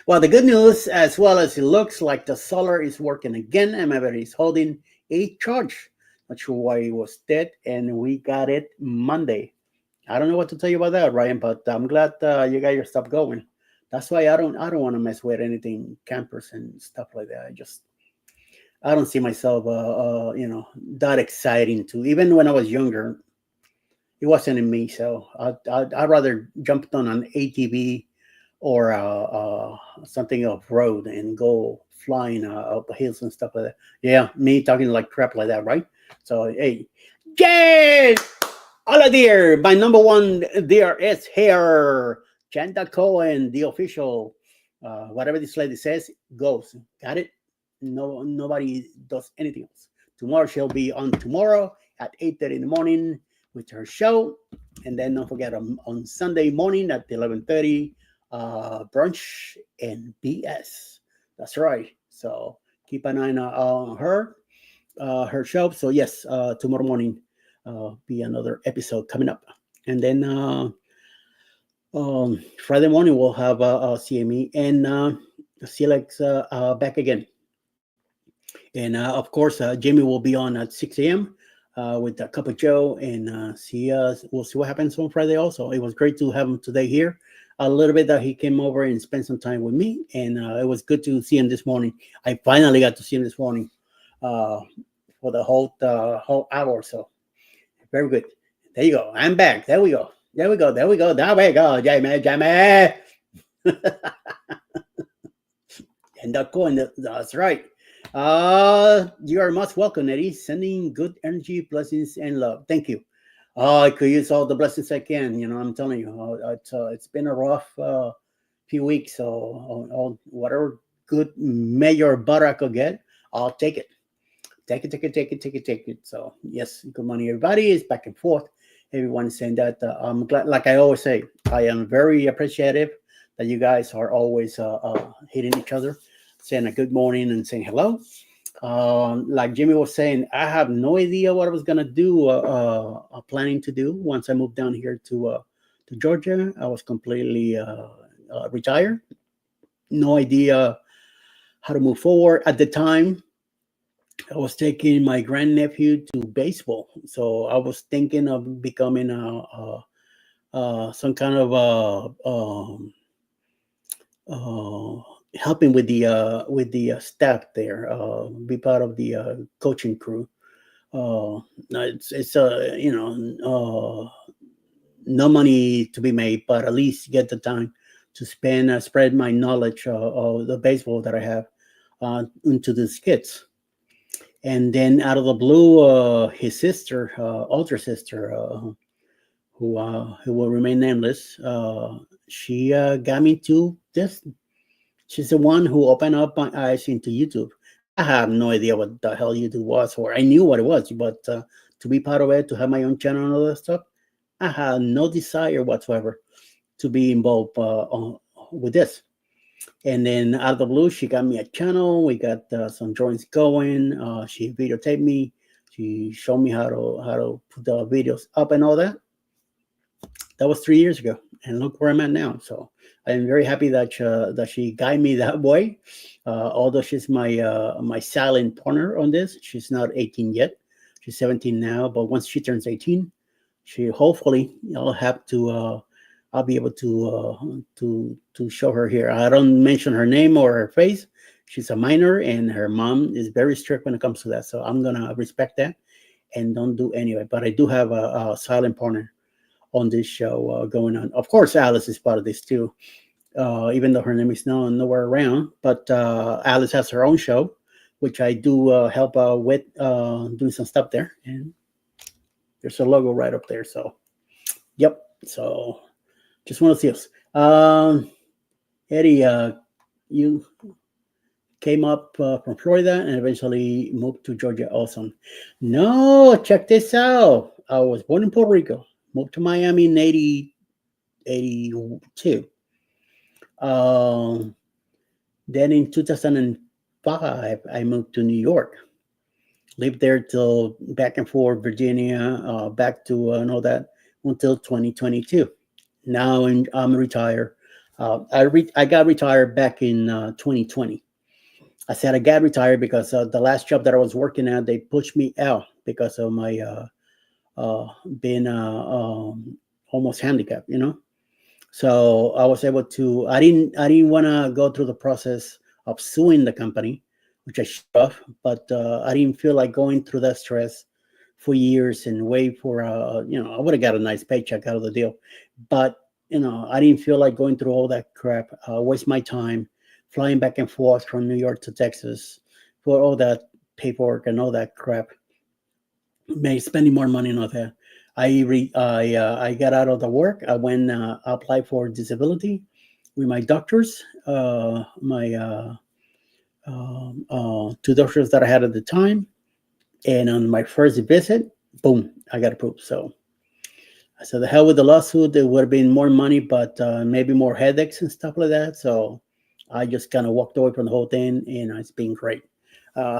Well, the good news, as well as it looks like the solar is working again, and my battery is holding a charge. Not sure why it was dead, and we got it Monday. I don't know what to tell you about that, Ryan, but I'm glad you got your stuff going. That's why I don't want to mess with anything campers and stuff like that. I don't see myself that exciting to. Even when I was younger, it wasn't in me. So I'd rather jump on an ATV or something off road and go flying up hills and stuff like that. Yeah, me talking like crap like that, right? So hey, Jen, hola dear, my number one dear is here. Janda Cohen, the official. Whatever this lady says goes. Got it? No, nobody does anything else. Tomorrow she'll be on tomorrow at 8:30 in the morning with her show, and then don't forget on Sunday morning at 11:30. Brunch and BS. That's right. So keep an eye on her show. So yes, tomorrow morning be another episode coming up, and then Friday morning we'll have CME and Celix back again, and of course Jamie will be on at 6 a.m. With a cup of Joe, and we'll see what happens on Friday. Also, it was great to have him today here. A little bit that he came over and spent some time with me, and it was good to see him this morning. I finally got to see him this morning for the whole hour or so. Very good. There you go. I'm back. There we go. There we go. There we go. There we go. Jamie. And that's right. You are most welcome, Eddie. Sending good energy, blessings, and love. Thank you. I could use all the blessings I can. I'm telling you, it's been a rough few weeks. So whatever good mayor butter I could get, I'll take it. Take it. So yes, good morning, everybody. It's back and forth. Everyone is saying that. I'm glad. Like I always say, I am very appreciative that you guys are always hitting each other, saying a good morning and saying hello. Like Jimmy was saying, I have no idea what I was gonna do. Planning to do once I moved down here to Georgia. I was completely retired. No idea how to move forward at the time. I was taking my grandnephew to baseball, so I was thinking of becoming some kind of helping with the staff there, be part of the coaching crew. It's no money to be made, but at least get the time to spread my knowledge of the baseball that I have into these kids. And then out of the blue, his sister, older sister, who will remain nameless, she got me to this. She's the one who opened up my eyes into YouTube. I have no idea what the hell YouTube was, or I knew what it was, but to be part of it, to have my own channel and all that stuff, I had no desire whatsoever to be involved with this. And then out of the blue, she got me a channel. We got some drawings going. She videotaped me. She showed me how to put the videos up and all that. That was 3 years ago, and look where I'm at now. So I am very happy that she guided me that way. Although she's my silent partner on this, she's not 18 yet. She's 17 now, but once she turns 18, she hopefully I'll be able to show her here. I don't mention her name or her face. She's a minor, and her mom is very strict when it comes to that. So I'm gonna respect that and don't do anyway. But I do have a silent partner on this show going on. Of course, Alice is part of this too, even though her name is nowhere around. But Alice has her own show, which I do help with doing some stuff there. And there's a logo right up there. So, yep. So, just want to see us. Eddie, you came up from Florida and eventually moved to Georgia also. No, check this out. I was born in Puerto Rico, moved to Miami in 82. Then in 2005, I moved to New York. Lived there till back and forth, Virginia, back to and all that until 2022. Now I'm retired. I got retired back in 2020. I said I got retired because the last job that I was working at, they pushed me out because of my being almost handicapped, So I was able to. I didn't want to go through the process of suing the company, which I should have, but I didn't feel like going through that stress for years and wait for I would have got a nice paycheck out of the deal, but I didn't feel like going through all that crap, waste my time flying back and forth from New York to Texas for all that paperwork and all that crap. Spending more money on that. I got out of the work. I went applied for disability with my doctors, my two doctors that I had at the time. And on my first visit, boom, I got approved. So I said, the hell with the lawsuit. There would have been more money, but maybe more headaches and stuff like that. So I just kind of walked away from the whole thing, and it's been great.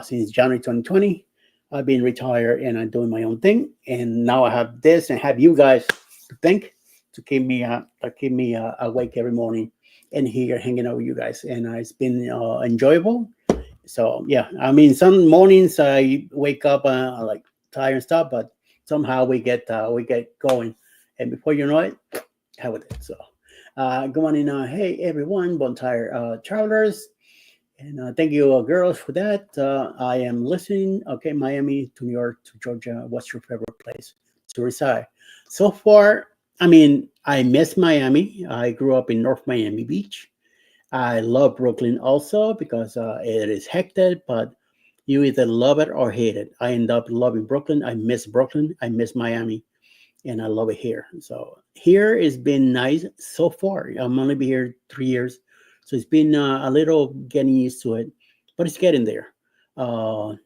Since January 2020, I've been retired and I'm doing my own thing. And now I have this and have you guys to thank to keep me awake every morning and here hanging out with you guys. And it's been enjoyable. So yeah, I mean, some mornings I wake up like tired and stuff, but somehow we get going, and before you know it, how with it. So good morning, hey everyone, bonfire travelers, and thank you girls for that. I am listening. Okay, Miami to New York to Georgia. What's your favorite place to reside? So far, I mean, I miss Miami. I grew up in North Miami Beach. I love Brooklyn also because it is hectic, but you either love it or hate it. I end up loving Brooklyn. I miss Brooklyn. I miss Miami, and I love it here. So here has been nice so far. I'm only been here 3 years, so it's been a little getting used to it, but it's getting there. Of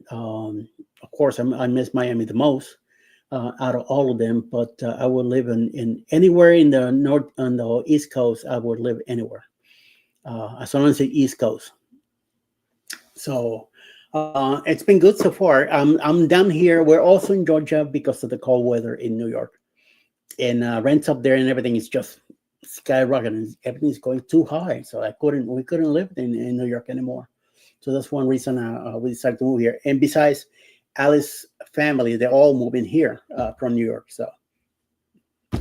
course, I miss Miami the most out of all of them, but I would live in anywhere in the north on the East Coast. I would live anywhere. As long as the East Coast. So it's been good so far. I'm down here. We're also in Georgia because of the cold weather in New York, and rents up there and everything is just skyrocketing. Everything's going too high, so we couldn't live in New York anymore. So that's one reason we decided to move here. And besides, Alice's family, they're all moving here from New York. So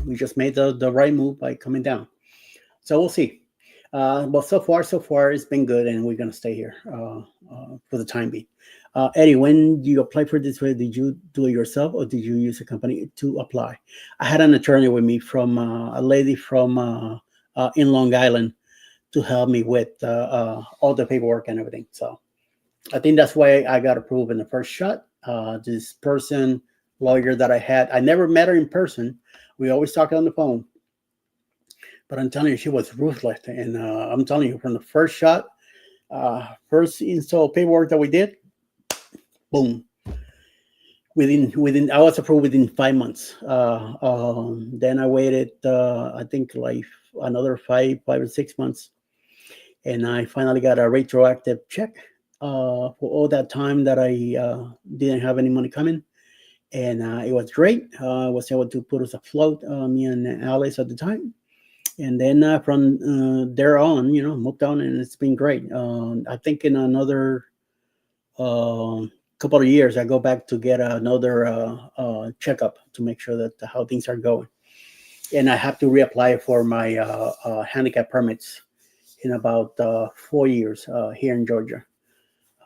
we just made the right move by coming down. So we'll see. But so far, it's been good, and we're going to stay here for the time being. Eddie, when you applied for this, did you do it yourself, or did you use a company to apply? I had an attorney with me from a lady from in Long Island to help me with all the paperwork and everything. So I think that's why I got approved in the first shot. This lawyer that I had, I never met her in person. We always talked on the phone. But I'm telling you, she was ruthless. And I'm telling you, from the first shot, first install paperwork that we did, boom. Within I was approved within 5 months. Then I waited, I think like another 5 or 6 months. And I finally got a retroactive check for all that time that I didn't have any money coming. And it was great. I was able to put us afloat, me and Alice at the time. And then from there on, moved on, and it's been great. I think in another couple of years, I go back to get another checkup to make sure that how things are going. And I have to reapply for my handicap permits in about 4 years here in Georgia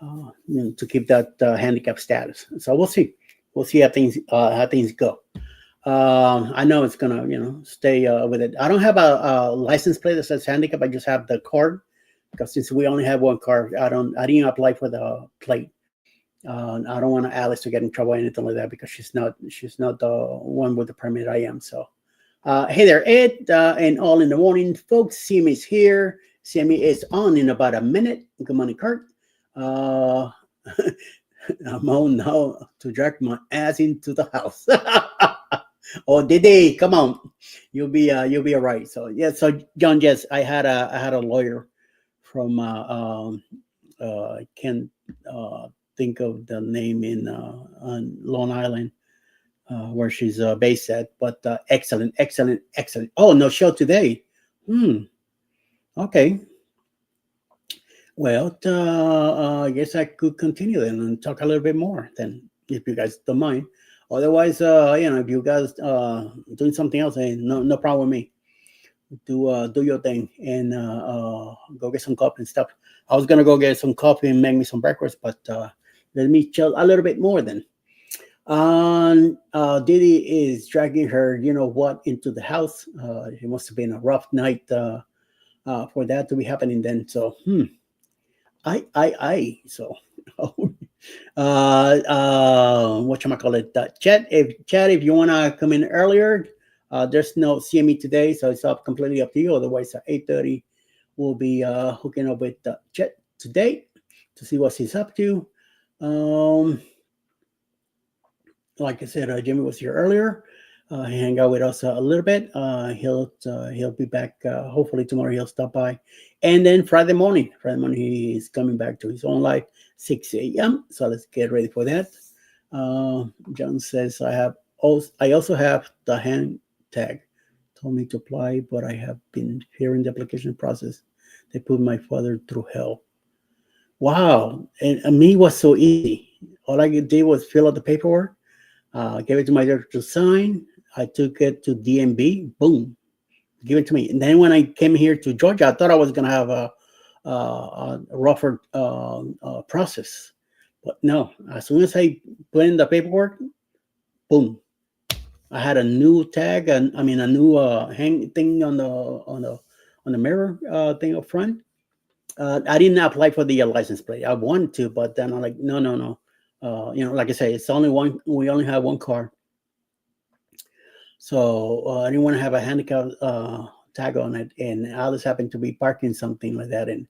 to keep that handicap status. So we'll see. We'll see how things go. I know it's gonna, stay with it. I don't have a license plate that says handicap. I just have the card because since we only have one card, I didn't apply for the plate. I don't want Alice to get in trouble or anything like that because she's not the one with the permit. I am. So, hey there, Ed, and all in the morning, folks. Simi is here. Simi is on in about a minute. Good morning, Kurt. Uh, I'm on now to drag my ass into the house. Oh, Didi, come on, you'll be all right. So yeah, so John, yes, I had a lawyer from I can't think of the name in on Long Island where she's based at, but excellent, excellent, excellent. Oh, no show today. Hmm. Okay. Well, I guess I could continue then and talk a little bit more then, if you guys don't mind. Otherwise, if you guys doing something else, no problem with me. Do your thing and go get some coffee and stuff. I was gonna go get some coffee and make me some breakfast, but let me chill a little bit more then. Didi is dragging her, you know what, into the house. It must have been a rough night for that to be happening then. So, I. So, what you call it? Chad, if you wanna come in earlier, there's no CME today, so it's up completely up to you. Otherwise, at 8:30, we'll be hooking up with Chet today to see what he's up to. Like I said, Jimmy was here earlier. He hang out with us a little bit. He'll be back. Hopefully tomorrow he'll stop by, and then Friday morning he's coming back to his own life, 6 a.m. So let's get ready for that. John says I also have the hand tag. Told me to apply, but I have been hearing the application process. They put my father through hell. Wow, and me was so easy. All I did was fill out the paperwork. Gave it to my doctor to sign. I took it to DMB. Boom, give it to me. And then when I came here to Georgia, I thought I was gonna have a rougher process, but no. As soon as I put in the paperwork, boom, I had a new tag, and I mean a new hang thing on the mirror thing up front. I didn't apply for the license plate. I wanted to, but then I'm like, no, no, no. Like I say, it's only one. We only have one car, so I didn't want to have a handicap tag on it. And Alice happened to be parking something like that, and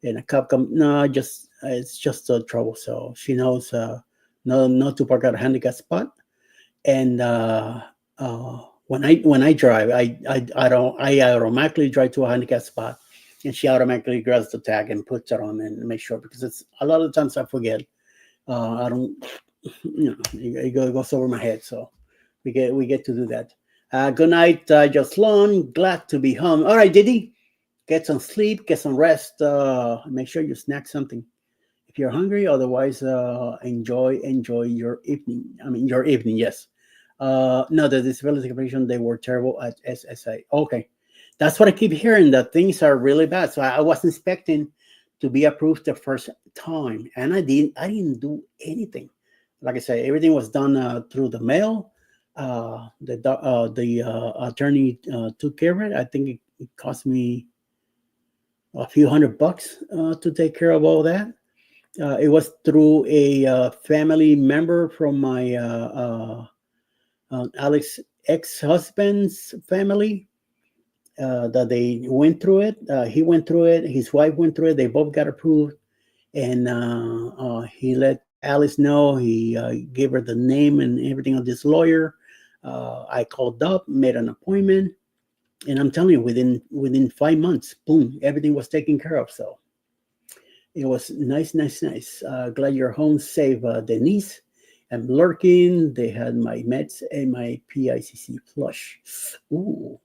a cop come. No, it's just trouble. So she knows not to park at a handicap spot. And when I drive, I automatically drive to a handicap spot, and she automatically grabs the tag and puts it on and make sure, because it's a lot of times I forget. I don't, it goes over my head. So we get to do that. Good night, Jocelyn. Glad to be home. All right, Didi, get some sleep, get some rest. Make sure you snack something if you're hungry. Otherwise, enjoy your evening. I mean, your evening, yes. No, the disability commission, they were terrible at SSA. Okay, that's what I keep hearing, that things are really bad. So I was expecting to be approved the first time, and I didn't do anything. Like I said, everything was done through the mail. The attorney took care of it. I think it cost me a few $100 to take care of all that. It was through a family member from my Alex ex-husband's family that they went through it. He went through it. His wife went through it. They both got approved, and he let Alice know. He gave her the name and everything of this lawyer. I called up, made an appointment, and I'm telling you, within 5 months, boom, everything was taken care of. So it was nice. Glad you're home safe, Denise. I'm lurking. They had my meds and my PICC flush. Ooh.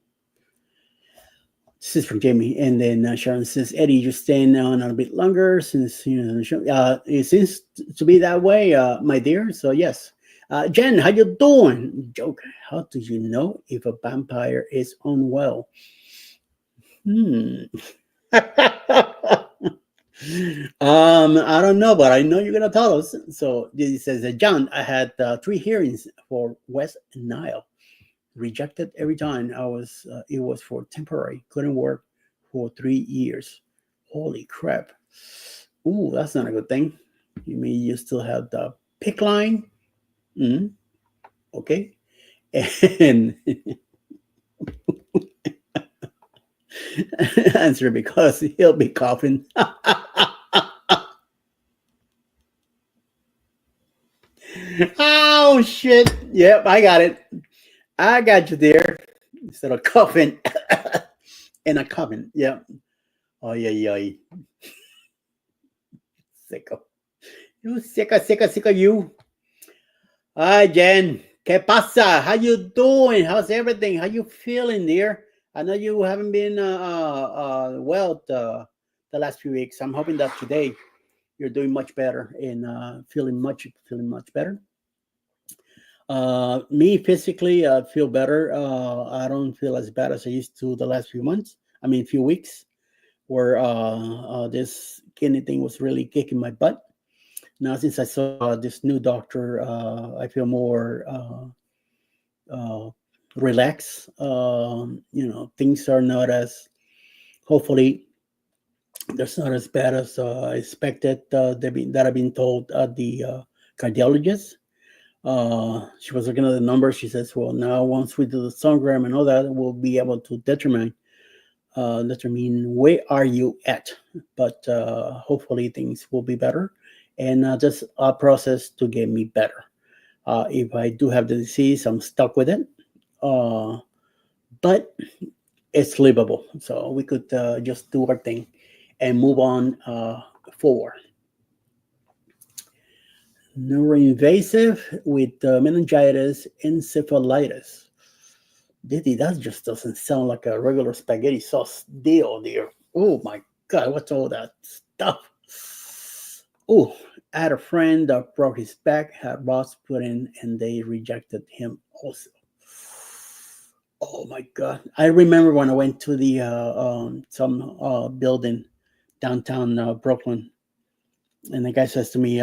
This is from Jamie. And then Sharon says, Eddie, you're staying on a bit longer since, it seems to be that way, my dear. So, yes. Jen, how you doing? Joke. How do you know if a vampire is unwell? I don't know, but I know you're gonna tell us. So he says, John, I had 3 hearings for West Nile, rejected every time. It was for temporary, couldn't work for 3 years. Holy crap! Ooh, that's not a good thing. You mean you still have the pick line? Okay, and answer, because he'll be coughing. shit. Yep, I got it. I got you there. Instead of coffin. In a coffin. Yep. Oh, yeah. Sicko. You sicko, you. Hi, Jen. ¿Qué pasa? How you doing? How's everything? How you feeling, dear? I know you haven't been well the last few weeks. I'm hoping that today you're doing much better and feeling much better. Me physically, I feel better. I don't feel as bad as I used to the last few weeks, where this kidney thing was really kicking my butt. Now, since I saw this new doctor, I feel more relaxed. Things are not as, hopefully, that's not as bad as I expected. That I've been told at the cardiologist. She was looking at the numbers. She says, well, now once we do the sonogram and all that, we'll be able to determine where are you at. But hopefully things will be better. And just a process to get me better. If I do have the disease, I'm stuck with it. But it's livable. So we could just do our thing and move on forward. Neuroinvasive with meningitis, encephalitis. Diddy, that just doesn't sound like a regular spaghetti sauce deal, dear. Oh my God, what's all that stuff? Oh, I had a friend that broke his back, had rods put in, and they rejected him also. Oh my God. I remember when I went to the some building downtown Brooklyn, and the guy says to me,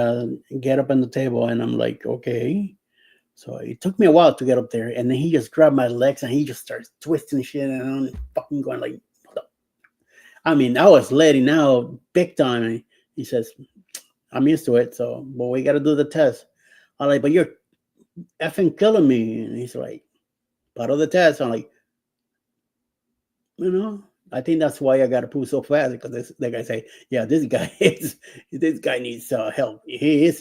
get up on the table. And I'm like, okay. So it took me a while to get up there. And then he just grabbed my legs and he just starts twisting shit. And I'm fucking going like, I was letting out big time. And he says, I'm used to it. So, but we got to do the test. I'm like, but you're effing killing me. And he's like, part of the test. I'm like, I think that's why I got to poo so fast, because the guy say, yeah, this guy needs help. He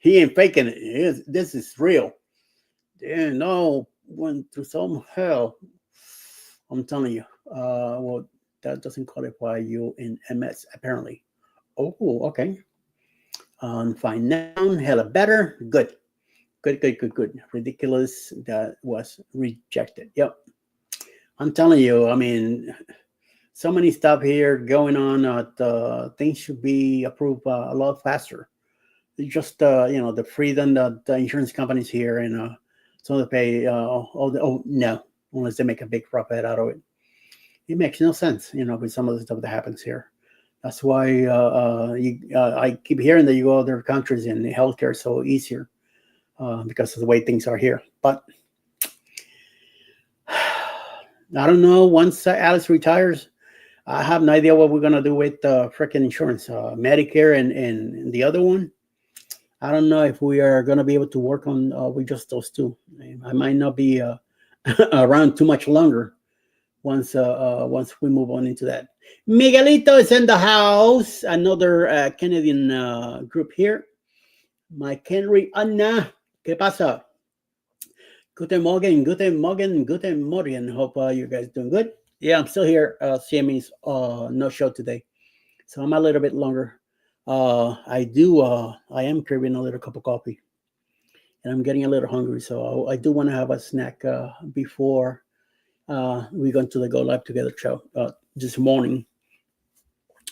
ain't faking it. This is real. Yeah, no, went through some hell. I'm telling you. Well, that doesn't qualify you in MS apparently. Oh, okay. Fine noun, hella better. Good. Ridiculous. That was rejected. Yep. I'm telling you, so many stuff here going on. Things should be approved a lot faster. It's just, the freedom that the insurance companies here and some of the pay, no, unless they make a big profit out of it. It makes no sense, with some of the stuff that happens here. That's why I keep hearing that you go to other countries and the healthcare is so easier because of the way things are here. But I don't know. Once Alice retires, I have no idea what we're going to do with freaking insurance, Medicare and the other one. I don't know if we are going to be able to work on with just those two. I might not be around too much longer once we move on into that. Miguelito is in the house. Another Canadian group here. Mike Henry, Anna, ¿qué pasa? Guten Morgen. Hope you guys doing good. Yeah, I'm still here. CME's no show today, so I'm a little bit longer. I am craving a little cup of coffee, and I'm getting a little hungry, so I do want to have a snack before we go to the Go Live Together show this morning,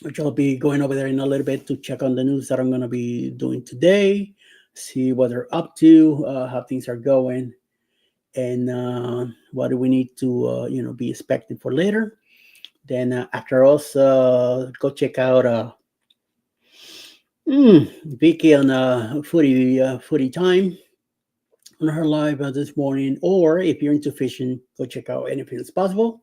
which I'll be going over there in a little bit to check on the news that I'm going to be doing today, see what they're up to, how things are going. And what do we need to be expecting for later. Then after us, go check out Vicky on footy time on her live this morning. Or if you're into fishing, go check out Anything Is Possible.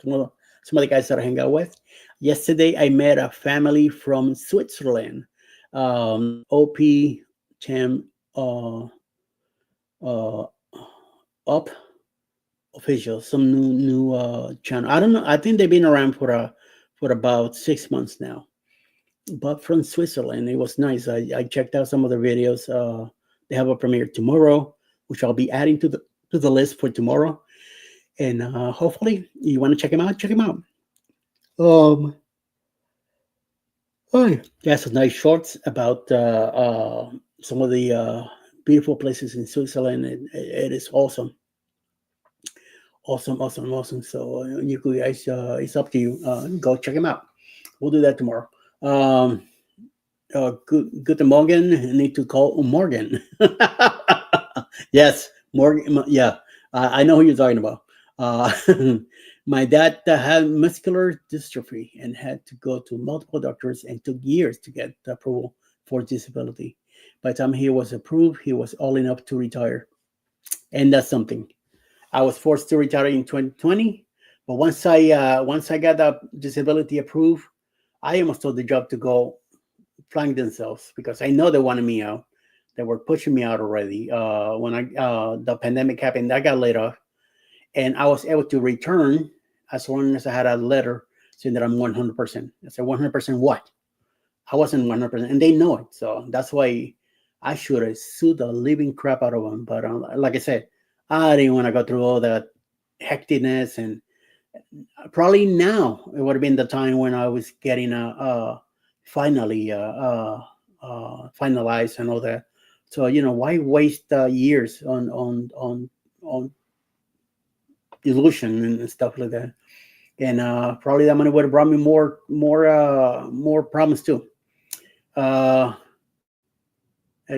Some of the guys that I hang out with. Yesterday I met a family from Switzerland. OP Chem up official, some new channel. I don't know. I think they've been around for about 6 months now. But from Switzerland, it was nice. I checked out some of the videos. They have a premiere tomorrow, which I'll be adding to the list for tomorrow. And hopefully, you want to check them out. Check them out. Oh, yeah, some nice shorts about some of the beautiful places in Switzerland. It is awesome. Awesome. So you guys, it's up to you. Go check them out. We'll do that tomorrow. Good Morgan. I need to call Morgan. Yes, Morgan. Yeah, I know who you're talking about. My dad had muscular dystrophy and had to go to multiple doctors and took years to get the approval for disability. By the time he was approved, he was old enough to retire. And that's something. I was forced to retire in 2020, but once I got the disability approved, I almost took the job to go flank themselves because I know they wanted me out. They were pushing me out already. When the pandemic happened, I got laid off, and I was able to return as long as I had a letter saying that I'm 100%. I said 100% what? I wasn't 100%, and they know it. So that's why I should have sued the living crap out of them. But like I said, I didn't want to go through all that hecticness, and probably now it would have been the time when I was getting finally finalized and all that. So why waste years on illusion and stuff like that? And probably that money would have brought me more problems too. Hey,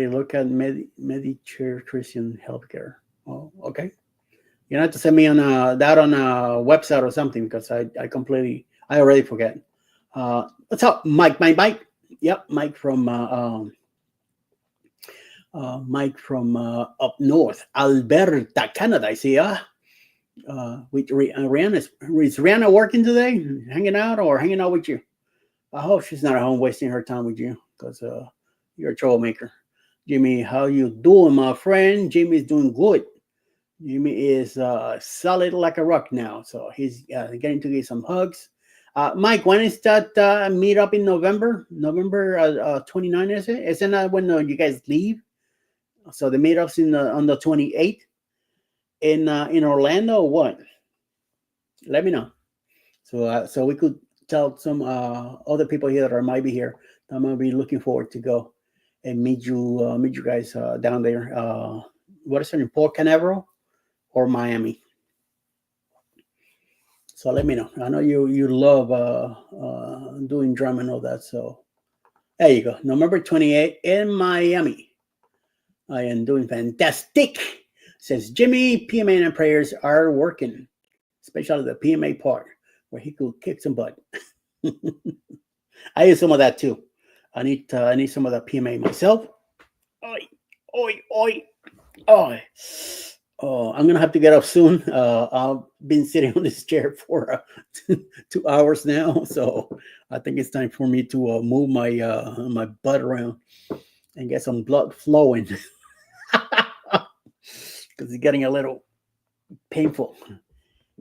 look at Medicare Christian Healthcare. Oh, okay. You don't have to send me on that on a website or something because I already forget. What's up, Mike? Yep, Mike from up north, Alberta, Canada. I see. With Rihanna. Is Rihanna working today? Hanging out with you? I hope she's not at home wasting her time with you because you're a troublemaker. Jimmy, how you doing, my friend? Jimmy's doing good. Jimmy is solid like a rock now, so he's getting to get some hugs. Mike, when is that meet up in November? November 29, is it? Isn't that when you guys leave? So the meetup's on the 28th in Orlando or what? Let me know. So we could tell some other people here that might be here. I'm gonna be looking forward to go and meet you guys down there. What is it in Port Canaveral or Miami? So let me know. I know you love doing drum and all that. So there you go. November 28th in Miami. I am doing fantastic. Says Jimmy, PMA and prayers are working, especially the PMA part where he could kick some butt. I use some of that too. I need some of that PMA myself. Oi. Oh, I'm gonna have to get up soon. I've been sitting on this chair for 2 hours now, so I think it's time for me to move my butt around and get some blood flowing because it's getting a little painful,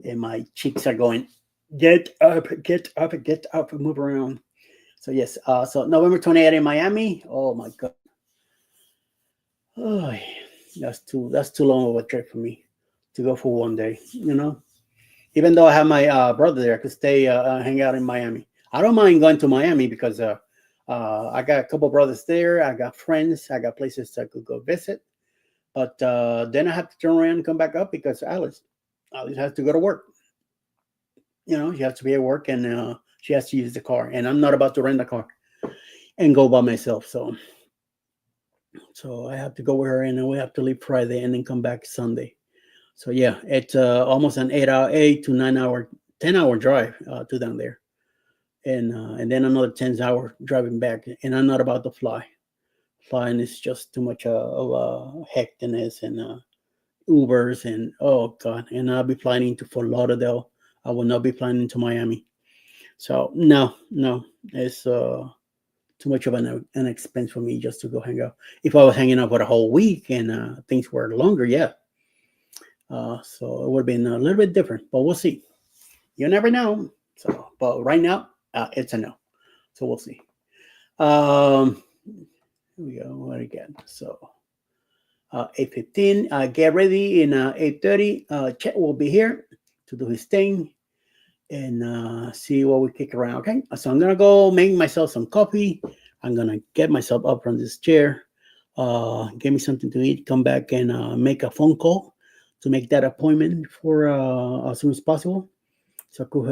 and my cheeks are going. Get up, move around. So yes, so November 28th in Miami. Oh my God. Oh, that's too long of a trip for me to go for one day, Even though I have my brother there, I could stay hang out in Miami. I don't mind going to Miami because I got a couple brothers there. I got friends. I got places I could go visit. But then I have to turn around and come back up because Alice has to go to work. She has to be at work and she has to use the car. And I'm not about to rent a car and go by myself. So I have to go with her, and then we have to leave Friday and then come back Sunday. So yeah, it's almost an 8 to 9 hour, 10-hour drive to down there, and then another 10-hour driving back. And I'm not about to fly. Flying is just too much of hecticness and Ubers and oh God. And I'll be flying into Fort Lauderdale. I will not be flying into Miami. So no, it's too much of an expense for me just to go hang out. If I was hanging out for a whole week and things were longer, yeah. So it would have been a little bit different, but we'll see. You never know. So, but right now, it's a no. So we'll see. Here we go. What again? So 8:15. Get ready. In 8:30, Chet will be here to do his thing and see what we kick around. Okay, so I'm gonna go make myself some coffee. I'm gonna get myself up from this chair. Get me something to eat. Come back and make a phone call to make that appointment for as soon as possible. So I could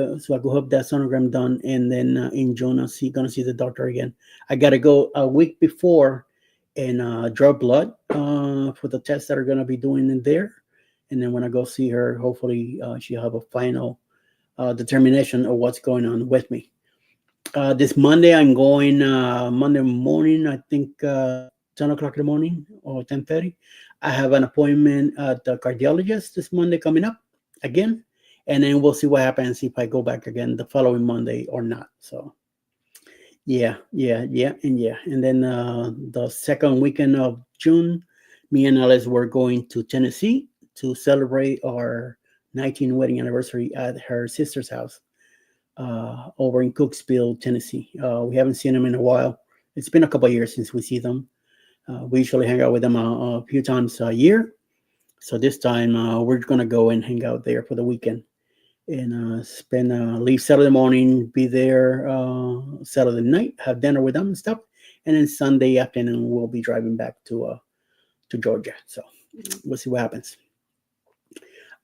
have that sonogram done, and then in June gonna see the doctor again. I gotta go a week before and draw blood for the tests that are gonna be doing in there, and then when I go see her, hopefully she'll have a final determination of what's going on with me. This Monday I'm going Monday morning. I think 10 o'clock in the morning or 10:30. I have an appointment at the cardiologist this Monday coming up again, and then we'll see what happens if I go back again the following Monday or not. So yeah. And then the second weekend of June, me and Alice were going to Tennessee to celebrate our 19th wedding anniversary at her sister's house over in Cooksville, Tennessee. We haven't seen them in a while. It's been a couple of years since we see them. We usually hang out with them a few times a year. So this time we're going to go and hang out there for the weekend and leave Saturday morning, be there Saturday night, have dinner with them and stuff. And then Sunday afternoon, we'll be driving back to Georgia. So we'll see what happens.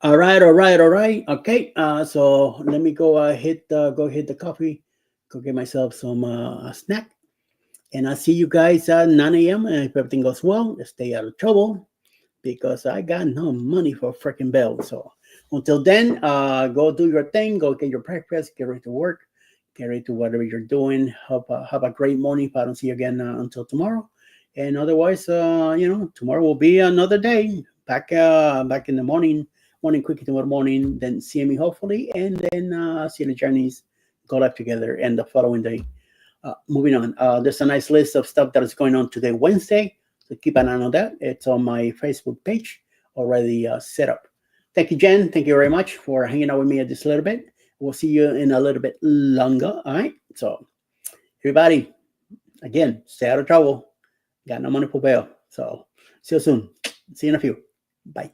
All right. Okay. So let me go hit the coffee, go get myself some snack, and I'll see you guys at 9 a.m. And if everything goes well, stay out of trouble because I got no money for a freaking bill. So until then, go do your thing, go get your breakfast, get ready to work, get ready to whatever you're doing. Have a great morning. If I don't see you again until tomorrow, and otherwise, tomorrow will be another day. Back in the morning Quickie tomorrow morning, then CME hopefully, and then see the journeys go live together and the following day. Moving on, there's a nice list of stuff that is going on today, Wednesday, so keep an eye on that. It's on my Facebook page already set up. Thank you, Jen. Thank you very much for hanging out with me at this little bit. We'll see you in a little bit longer. All right. So, everybody, again, stay out of trouble. Got no money for bail. So, see you soon. See you in a few. Bye.